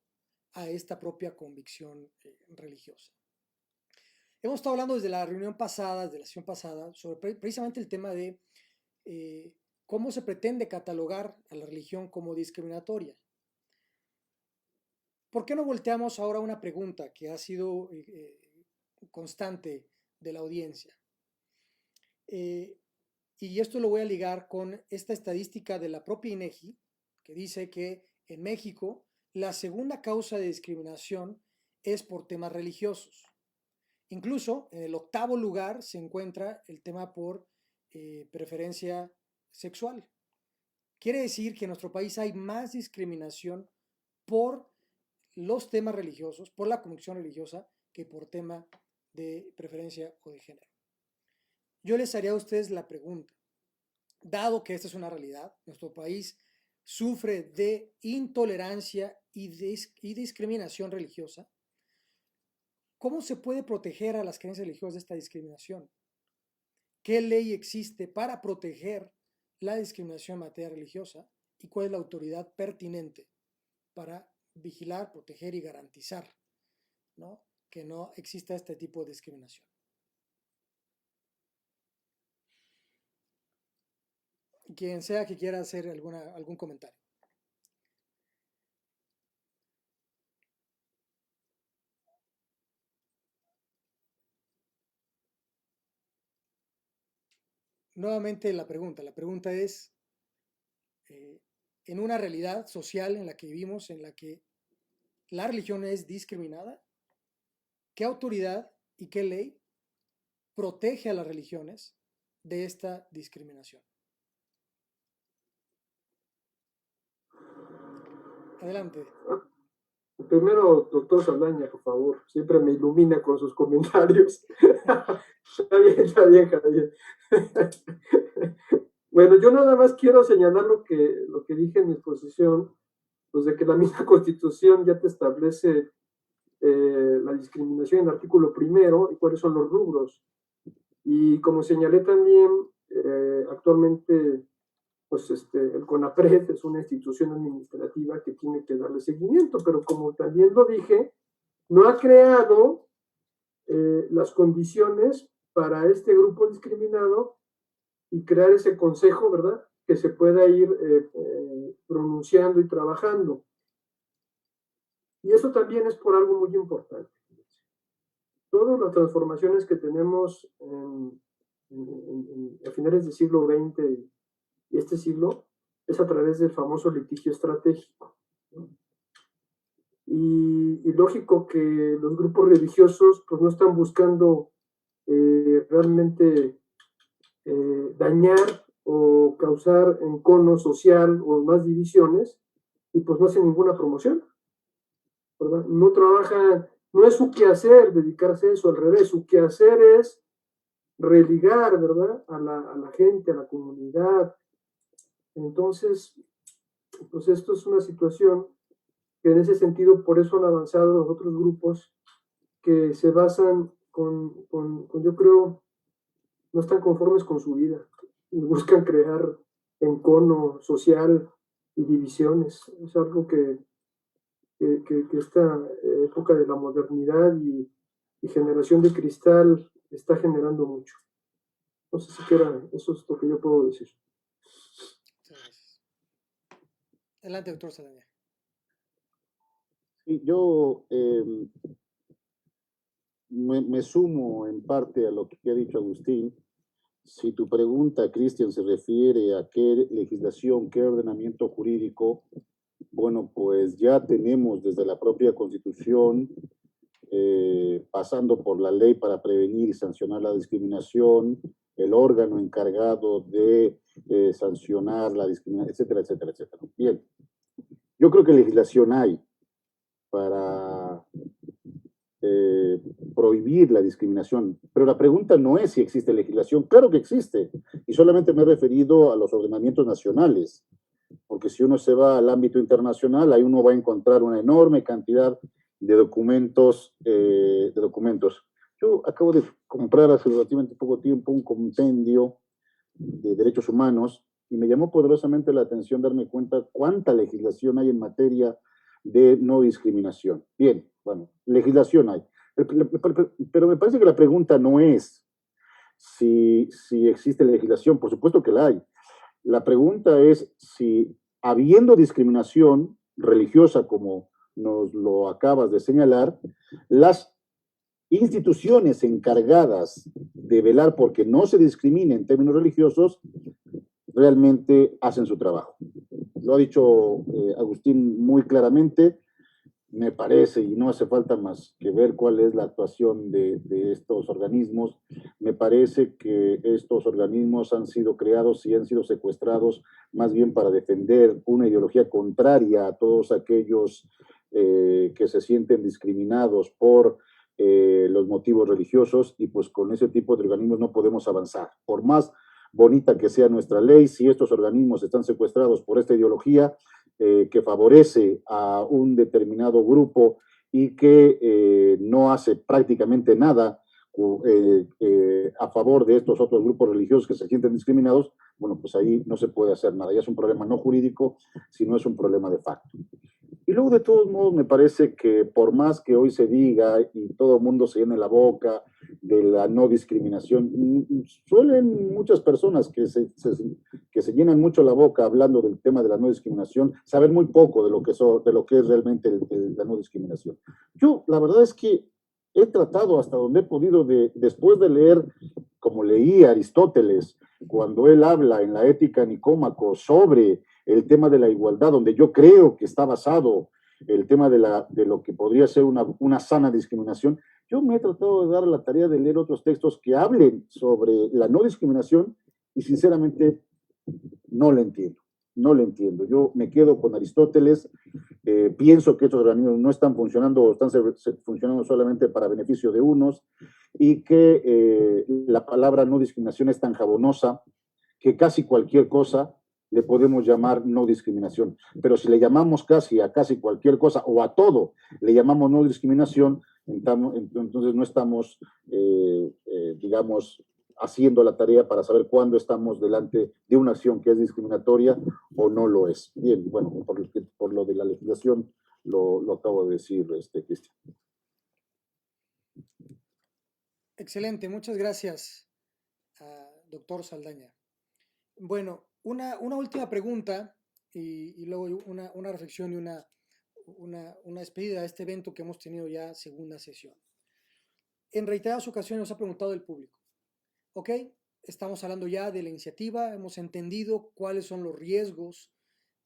a esta propia convicción religiosa. Hemos estado hablando desde la reunión pasada, desde la sesión pasada, sobre precisamente el tema de cómo se pretende catalogar a la religión como discriminatoria. ¿Por qué no volteamos ahora a una pregunta que ha sido constante de la audiencia? Y esto lo voy a ligar con esta estadística de la propia INEGI, que dice que en México la segunda causa de discriminación es por temas religiosos. Incluso en el 8º lugar se encuentra el tema por preferencia sexual. Quiere decir que en nuestro país hay más discriminación por los temas religiosos, por la convicción religiosa, que por tema de preferencia o de género. Yo les haría a ustedes la pregunta, dado que esta es una realidad, nuestro país sufre de intolerancia y discriminación religiosa, ¿cómo se puede proteger a las creencias religiosas de esta discriminación? ¿Qué ley existe para proteger la discriminación en materia religiosa? ¿Y cuál es la autoridad pertinente para vigilar, proteger y garantizar, ¿no?, que no exista este tipo de discriminación? Quien sea que quiera hacer algún comentario. Nuevamente la pregunta es, en una realidad social en la que vivimos, en la que la religión es discriminada, ¿qué autoridad y qué ley protege a las religiones de esta discriminación? Adelante. Primero, doctor Saldaña, por favor, siempre me ilumina con sus comentarios. Está bien, Javier. Bueno, yo nada más quiero señalar lo que dije en mi exposición, pues de que la misma Constitución ya te establece la discriminación en el artículo 1 y cuáles son los rubros. Y como señalé también, actualmente pues el CONAPRED es una institución administrativa que tiene que darle seguimiento, pero como también lo dije, no ha creado las condiciones para este grupo discriminado y crear ese consejo, ¿verdad?, que se pueda ir pronunciando y trabajando. Y eso también es por algo muy importante. Todas las transformaciones que tenemos a finales del siglo XX y este siglo es a través del famoso litigio estratégico, ¿no? Y lógico que los grupos religiosos pues no están buscando realmente dañar o causar encono social o más divisiones, y pues no hacen ninguna promoción, ¿verdad? No trabajan, no es su quehacer dedicarse a eso, al revés, su quehacer es religar, ¿verdad? A la gente, a la comunidad. Entonces, pues esto es una situación que en ese sentido, por eso han avanzado los otros grupos que se basan yo creo, no están conformes con su vida y buscan crear encono social y divisiones. Es algo que esta época de la modernidad y generación de cristal está generando mucho. No sé si quiera, eso es lo que yo puedo decir. Muchas gracias. Adelante, doctor Saldaña. Sí, yo me sumo en parte a lo que ha dicho Agustín. Si tu pregunta, Cristian, se refiere a qué legislación, qué ordenamiento jurídico, bueno, pues ya tenemos desde la propia Constitución, pasando por la ley para prevenir y sancionar la discriminación, el órgano encargado de sancionar la discriminación, etcétera, etcétera, etcétera. Bien, yo creo que legislación hay para prohibir la discriminación, pero la pregunta no es si existe legislación, claro que existe, y solamente me he referido a los ordenamientos nacionales, porque si uno se va al ámbito internacional, ahí uno va a encontrar una enorme cantidad de documentos. Yo acabo de comprar hace relativamente poco tiempo un compendio de derechos humanos y me llamó poderosamente la atención darme cuenta cuánta legislación hay en materia de no discriminación. Bien, bueno, legislación hay. Pero me parece que la pregunta no es si existe legislación, por supuesto que la hay. La pregunta es si, habiendo discriminación religiosa, como nos lo acabas de señalar, las instituciones encargadas de velar porque no se discrimine en términos religiosos realmente hacen su trabajo. Lo ha dicho Agustín muy claramente, me parece, y no hace falta más que ver cuál es la actuación de estos organismos, me parece que estos organismos han sido creados y han sido secuestrados más bien para defender una ideología contraria a todos aquellos que se sienten discriminados por los motivos religiosos, y pues con ese tipo de organismos no podemos avanzar. Por más bonita que sea nuestra ley, si estos organismos están secuestrados por esta ideología que favorece a un determinado grupo y que no hace prácticamente nada a favor de estos otros grupos religiosos que se sienten discriminados, bueno, pues ahí no se puede hacer nada. Ya es un problema no jurídico, sino es un problema de facto. Y luego, de todos modos, me parece que por más que hoy se diga y todo el mundo se llene la boca de la no discriminación, suelen muchas personas que se llenan mucho la boca hablando del tema de la no discriminación, saber muy poco de lo que es realmente la no discriminación. Yo, la verdad es que he tratado hasta donde he podido, después de leer, como leí a Aristóteles, cuando él habla en la Ética Nicómaco sobre el tema de la igualdad, donde yo creo que está basado el tema de lo que podría ser una sana discriminación, yo me he tratado de dar la tarea de leer otros textos que hablen sobre la no discriminación y sinceramente no le entiendo. No le entiendo. Yo me quedo con Aristóteles, pienso que estos organismos no están funcionando o están funcionando solamente para beneficio de unos y que la palabra no discriminación es tan jabonosa que casi cualquier cosa le podemos llamar no discriminación. Pero si le llamamos a casi cualquier cosa o a todo le llamamos no discriminación, entonces no estamos, digamos, haciendo la tarea para saber cuándo estamos delante de una acción que es discriminatoria o no lo es. Bien, bueno, por lo de la legislación lo acabo de decir, Cristian. Excelente, muchas gracias, doctor Saldaña. Bueno, una última pregunta y luego una reflexión y una despedida de este evento que hemos tenido ya segunda sesión. En reiteradas ocasiones nos ha preguntado el público, ¿ok? Estamos hablando ya de la iniciativa, hemos entendido cuáles son los riesgos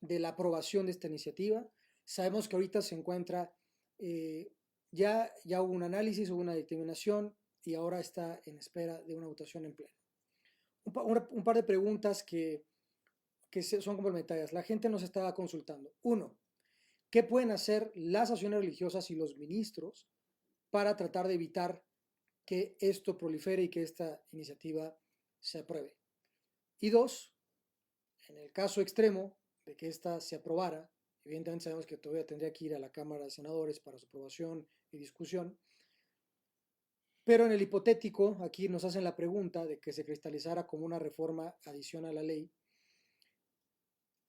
de la aprobación de esta iniciativa. Sabemos que ahorita se encuentra, ya hubo un análisis, hubo una determinación y ahora está en espera de una votación en pleno. Un par de preguntas que son complementarias. La gente nos estaba consultando. Uno, ¿qué pueden hacer las asociaciones religiosas y los ministros para tratar de evitar que esto prolifere y que esta iniciativa se apruebe? Y dos, en el caso extremo de que esta se aprobara, evidentemente sabemos que todavía tendría que ir a la Cámara de Senadores para su aprobación y discusión, pero en el hipotético, aquí nos hacen la pregunta de que se cristalizara como una reforma adicional a la ley,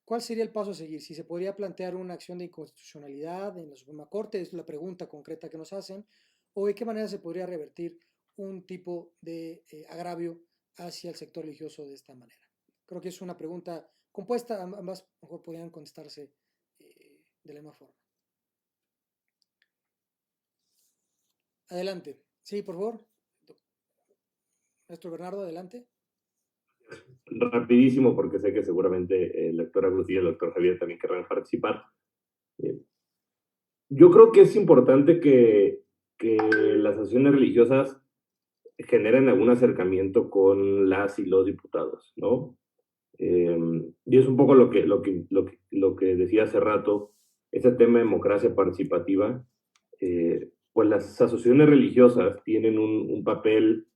¿cuál sería el paso a seguir? Si se podría plantear una acción de inconstitucionalidad en la Suprema Corte, es la pregunta concreta que nos hacen, o de qué manera se podría revertir un tipo de agravio hacia el sector religioso de esta manera. Creo que es una pregunta compuesta, ambas mejor podrían contestarse de la misma forma. Adelante. Sí, por favor. Maestro Bernardo, adelante. Rapidísimo, porque sé que seguramente el doctor Agus y el doctor Javier también querrán participar. Yo creo que es importante que las asociaciones religiosas generen algún acercamiento con las y los diputados, ¿no? Y es un poco lo que decía hace rato, ese tema de democracia participativa, pues las asociaciones religiosas tienen un papel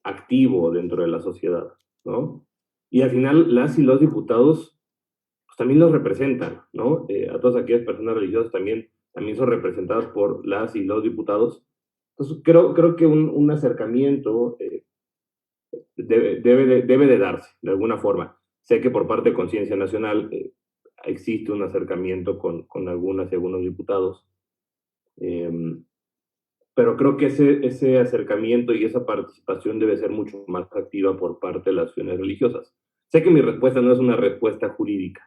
activo dentro de la sociedad, ¿no? Y al final las y los diputados pues, también los representan, ¿no? A todas aquellas personas religiosas también son representadas por las y los diputados. Entonces creo que un acercamiento debe de darse de alguna forma. Sé que por parte de Conciencia Nacional existe un acercamiento con algunas y algunos diputados, pero creo que ese acercamiento y esa participación debe ser mucho más activa por parte de las asociaciones religiosas. Sé que mi respuesta no es una respuesta jurídica,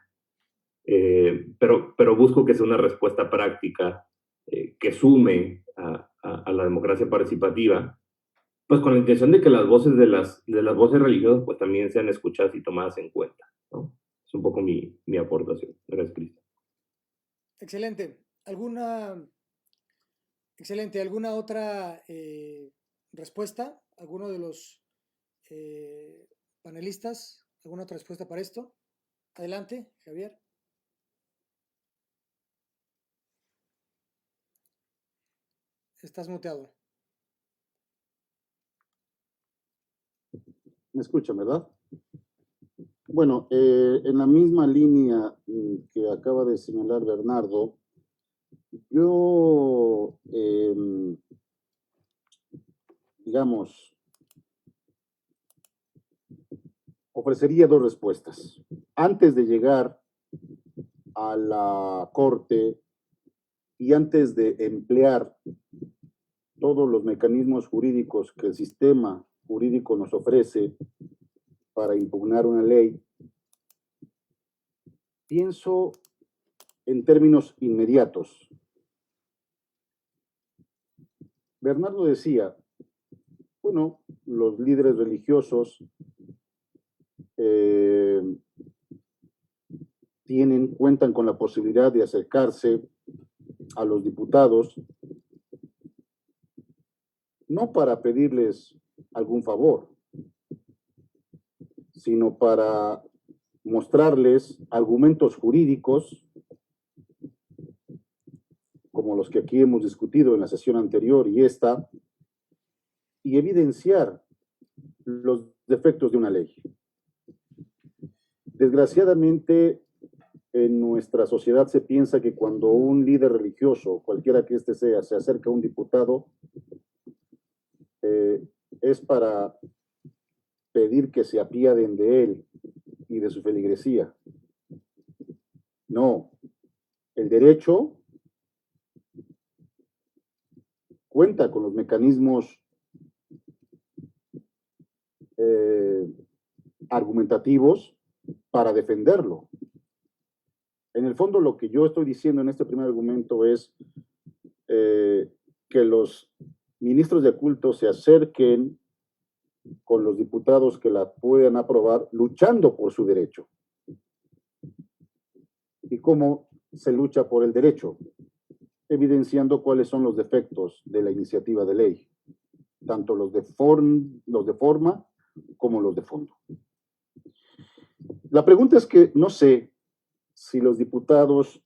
pero busco que sea una respuesta práctica que sume a la democracia participativa, pues con la intención de que las voces de las voces religiosas pues también sean escuchadas y tomadas en cuenta, ¿no? Es un poco mi aportación. Gracias, Cristian. Excelente. ¿Alguna otra respuesta? ¿Alguno de los panelistas? ¿Alguna otra respuesta para esto? Adelante, Javier. Estás muteado. ¿Me escuchan, verdad? Bueno, en la misma línea que acaba de señalar Bernardo, yo, digamos, ofrecería dos respuestas. Antes de llegar a la Corte y antes de emplear todos los mecanismos jurídicos que el sistema jurídico nos ofrece para impugnar una ley, pienso en términos inmediatos. Bernardo decía, bueno, los líderes religiosos cuentan con la posibilidad de acercarse a los diputados, no para pedirles algún favor, sino para mostrarles argumentos jurídicos, como los que aquí hemos discutido en la sesión anterior y esta, y evidenciar los defectos de una ley. Desgraciadamente, en nuestra sociedad se piensa que cuando un líder religioso, cualquiera que éste sea, se acerca a un diputado, es para pedir que se apiaden de él y de su feligresía. No, el derecho cuenta con los mecanismos argumentativos para defenderlo. En el fondo, lo que yo estoy diciendo en este primer argumento es que los ministros de culto se acerquen con los diputados que la puedan aprobar, luchando por su derecho. ¿Y cómo se lucha por el derecho? Evidenciando cuáles son los defectos de la iniciativa de ley, tanto los de forma como los de fondo. La pregunta es que no sé si los diputados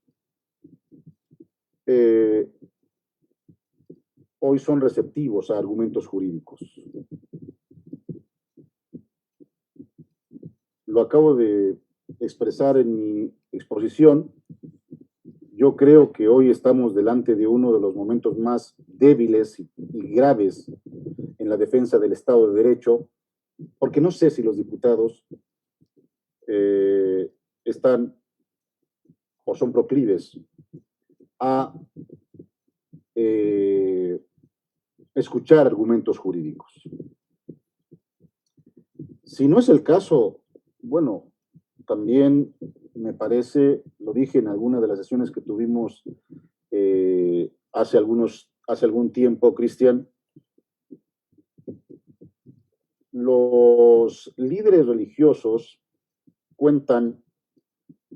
hoy son receptivos a argumentos jurídicos. Lo acabo de expresar en mi exposición. Yo creo que hoy estamos delante de uno de los momentos más débiles y graves en la defensa del Estado de Derecho, porque no sé si los diputados están o son proclives a escuchar argumentos jurídicos. Si no es el caso, bueno, también me parece, lo dije en alguna de las sesiones que tuvimos hace algún tiempo, Cristian, los líderes religiosos cuentan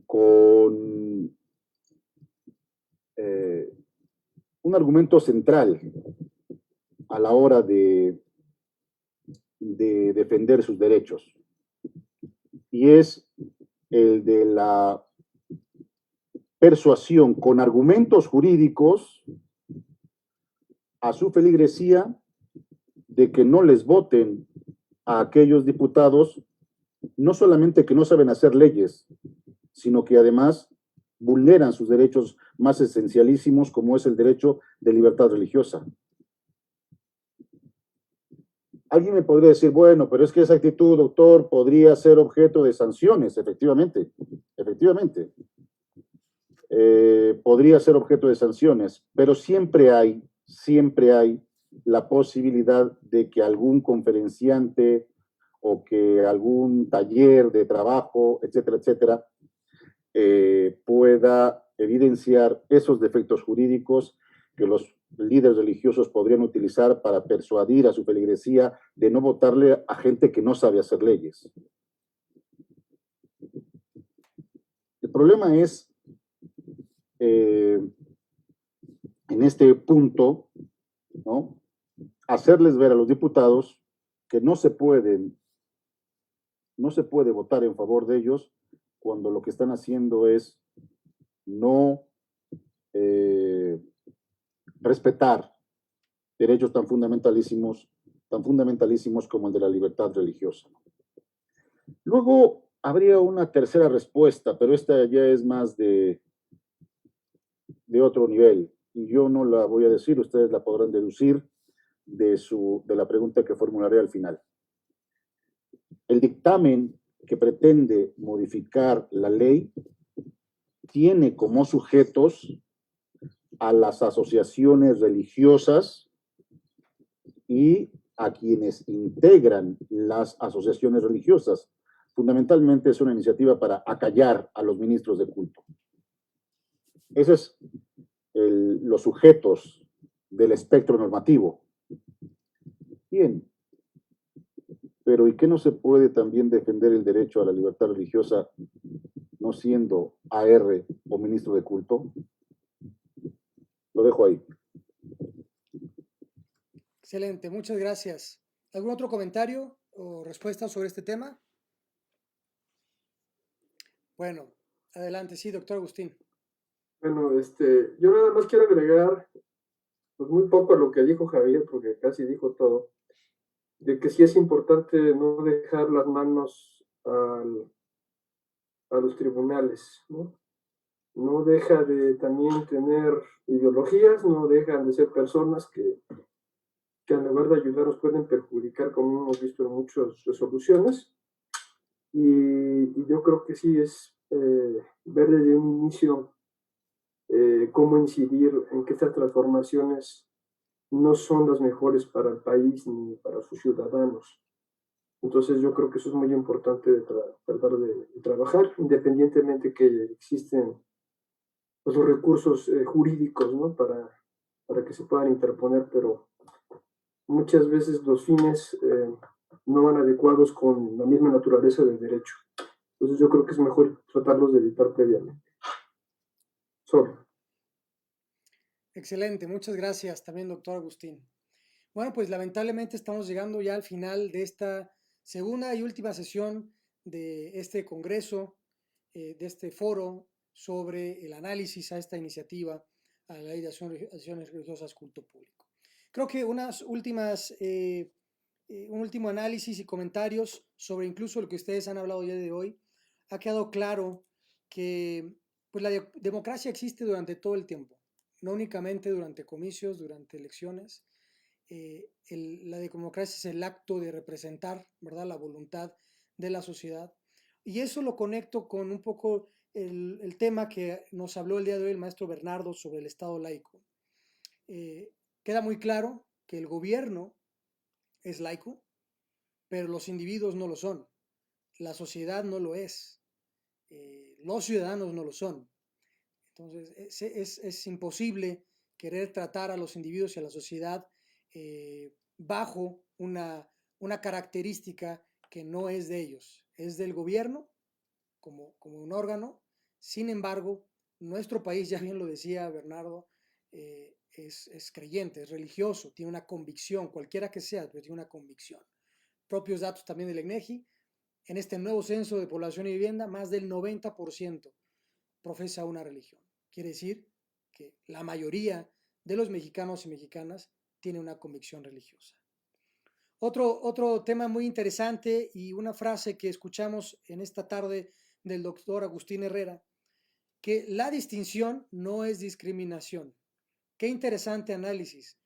con un argumento central a la hora de defender sus derechos, y es el de la persuasión con argumentos jurídicos a su feligresía de que no les voten a aquellos diputados, no solamente que no saben hacer leyes, sino que además vulneran sus derechos más esencialísimos, como es el derecho de libertad religiosa. Alguien me podría decir, bueno, pero es que esa actitud, doctor, podría ser objeto de sanciones. Efectivamente, podría ser objeto de sanciones, pero siempre hay la posibilidad de que algún conferenciante o que algún taller de trabajo, etcétera, etcétera, pueda evidenciar esos defectos jurídicos que los líderes religiosos podrían utilizar para persuadir a su feligresía de no votarle a gente que no sabe hacer leyes. El problema es, en este punto, ¿no?, hacerles ver a los diputados que no se puede votar en favor de ellos cuando lo que están haciendo es no respetar derechos tan fundamentalísimos como el de la libertad religiosa. Luego habría una tercera respuesta, pero esta ya es más de otro nivel, y yo no la voy a decir, ustedes la podrán deducir de la pregunta que formularé al final. El dictamen que pretende modificar la ley tiene como sujetos a las asociaciones religiosas y a quienes integran las asociaciones religiosas. Fundamentalmente es una iniciativa para acallar a los ministros de culto. Esos son los sujetos del espectro normativo. Bien, pero ¿y qué no se puede también defender el derecho a la libertad religiosa no siendo AR o ministro de culto? Lo dejo ahí. Excelente, muchas gracias. ¿Algún otro comentario o respuesta sobre este tema? Bueno, adelante, sí, doctor Agustín. Bueno, yo nada más quiero agregar pues muy poco a lo que dijo Javier, porque casi dijo todo, de que sí es importante no dejar las manos a los tribunales, ¿no? No deja de también tener ideologías, no dejan de ser personas que en lugar de ayudarnos pueden perjudicar, como hemos visto en muchas resoluciones. Y yo creo que sí es ver desde un inicio cómo incidir en que estas transformaciones no son las mejores para el país ni para sus ciudadanos. Entonces yo creo que eso es muy importante de tratar de trabajar, independientemente que existen pues, los recursos jurídicos, ¿no?, para que se puedan interponer, pero muchas veces los fines no van adecuados con la misma naturaleza del derecho. Entonces yo creo que es mejor tratarlos de evitar previamente. Solo. Excelente, muchas gracias también, doctor Agustín. Bueno, pues lamentablemente estamos llegando ya al final de esta segunda y última sesión de este congreso, de este foro sobre el análisis a esta iniciativa a la ley de asociaciones religiosas culto público. Creo que un último análisis y comentarios sobre incluso lo que ustedes han hablado ya de hoy. Ha quedado claro que pues, la democracia existe durante todo el tiempo, no únicamente durante comicios, durante elecciones. La democracia es el acto de representar, ¿verdad?, la voluntad de la sociedad. Y eso lo conecto con un poco el tema que nos habló el día de hoy el maestro Bernardo sobre el Estado laico. Queda muy claro que el gobierno es laico, pero los individuos no lo son. La sociedad no lo es. Los ciudadanos no lo son. Entonces, es imposible querer tratar a los individuos y a la sociedad bajo una característica que no es de ellos. Es del gobierno como un órgano. Sin embargo, nuestro país, ya bien lo decía Bernardo, es creyente, es religioso, tiene una convicción, cualquiera que sea, pero tiene una convicción. Propios datos también del INEGI, en este nuevo censo de población y vivienda, más del 90% profesa una religión. Quiere decir que la mayoría de los mexicanos y mexicanas tiene una convicción religiosa. Otro tema muy interesante y una frase que escuchamos en esta tarde del doctor Agustín Herrera, que la distinción no es discriminación. Qué interesante análisis,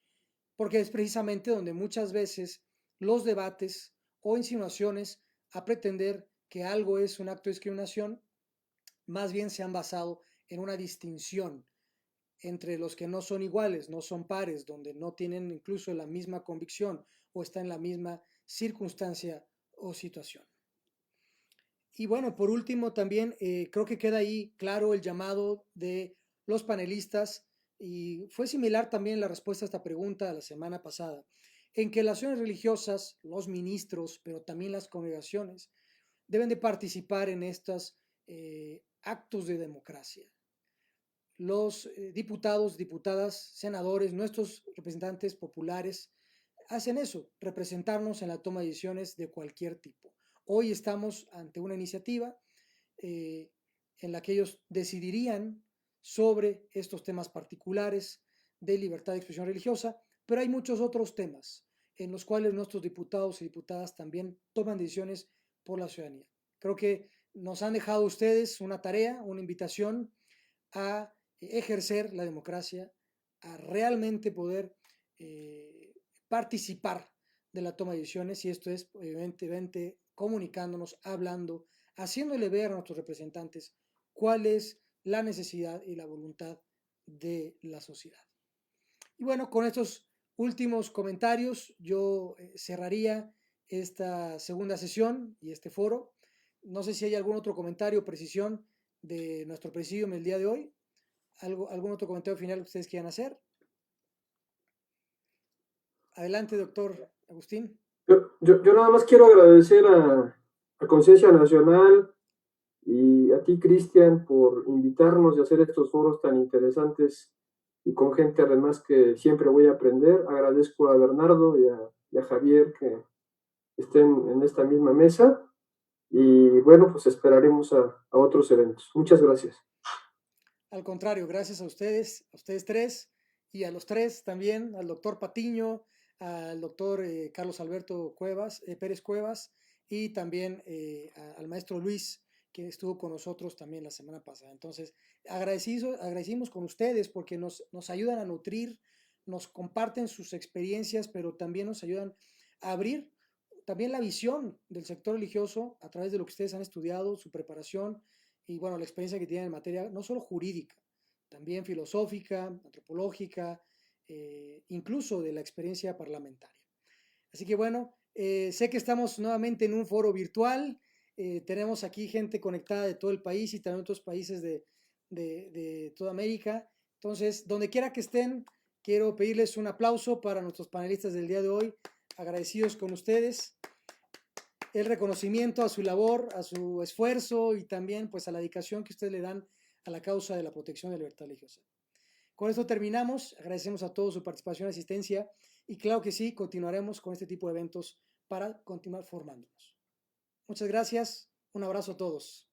porque es precisamente donde muchas veces los debates o insinuaciones a pretender que algo es un acto de discriminación, más bien se han basado en una distinción entre los que no son iguales, no son pares, donde no tienen incluso la misma convicción o están en la misma circunstancia o situación. Y bueno, por último también creo que queda ahí claro el llamado de los panelistas y fue similar también la respuesta a esta pregunta la semana pasada, en que las acciones religiosas, los ministros, pero también las congregaciones, deben de participar en estos actos de democracia. Los diputados, diputadas, senadores, nuestros representantes populares hacen eso, representarnos en la toma de decisiones de cualquier tipo. Hoy estamos ante una iniciativa en la que ellos decidirían sobre estos temas particulares de libertad de expresión religiosa, pero hay muchos otros temas en los cuales nuestros diputados y diputadas también toman decisiones por la ciudadanía. Creo que nos han dejado ustedes una tarea, una invitación a ejercer la democracia, a realmente poder participar de la toma de decisiones, y esto es evidentemente comunicándonos, hablando, haciéndole ver a nuestros representantes cuál es la necesidad y la voluntad de la sociedad. Y bueno, con estos últimos comentarios yo cerraría esta segunda sesión y este foro. No sé si hay algún otro comentario o precisión de nuestro presidium el día de hoy. ¿Algún otro comentario final que ustedes quieran hacer? Adelante, doctor Agustín. Yo nada más quiero agradecer a Conciencia Nacional y a ti, Cristian, por invitarnos y hacer estos foros tan interesantes y con gente además que siempre voy a aprender. Agradezco a Bernardo y a Javier que estén en esta misma mesa y bueno, pues esperaremos a otros eventos. Muchas gracias. Al contrario, gracias a ustedes tres y a los tres también, al doctor Patiño, al doctor Carlos Alberto Pérez Cuevas y también al maestro Luis, que estuvo con nosotros también la semana pasada. Entonces, agradecimos con ustedes porque nos ayudan a nutrir, nos comparten sus experiencias, pero también nos ayudan a abrir también la visión del sector religioso a través de lo que ustedes han estudiado, su preparación y bueno, la experiencia que tienen en materia no solo jurídica, también filosófica, antropológica, incluso de la experiencia parlamentaria. Así que bueno, sé que estamos nuevamente en un foro virtual, tenemos aquí gente conectada de todo el país y también otros países de toda América. Entonces, donde quiera que estén, quiero pedirles un aplauso para nuestros panelistas del día de hoy, agradecidos con ustedes, el reconocimiento a su labor, a su esfuerzo y también pues a la dedicación que ustedes le dan a la causa de la protección de la libertad religiosa. Con esto terminamos, agradecemos a todos su participación y asistencia y claro que sí, continuaremos con este tipo de eventos para continuar formándonos. Muchas gracias, un abrazo a todos.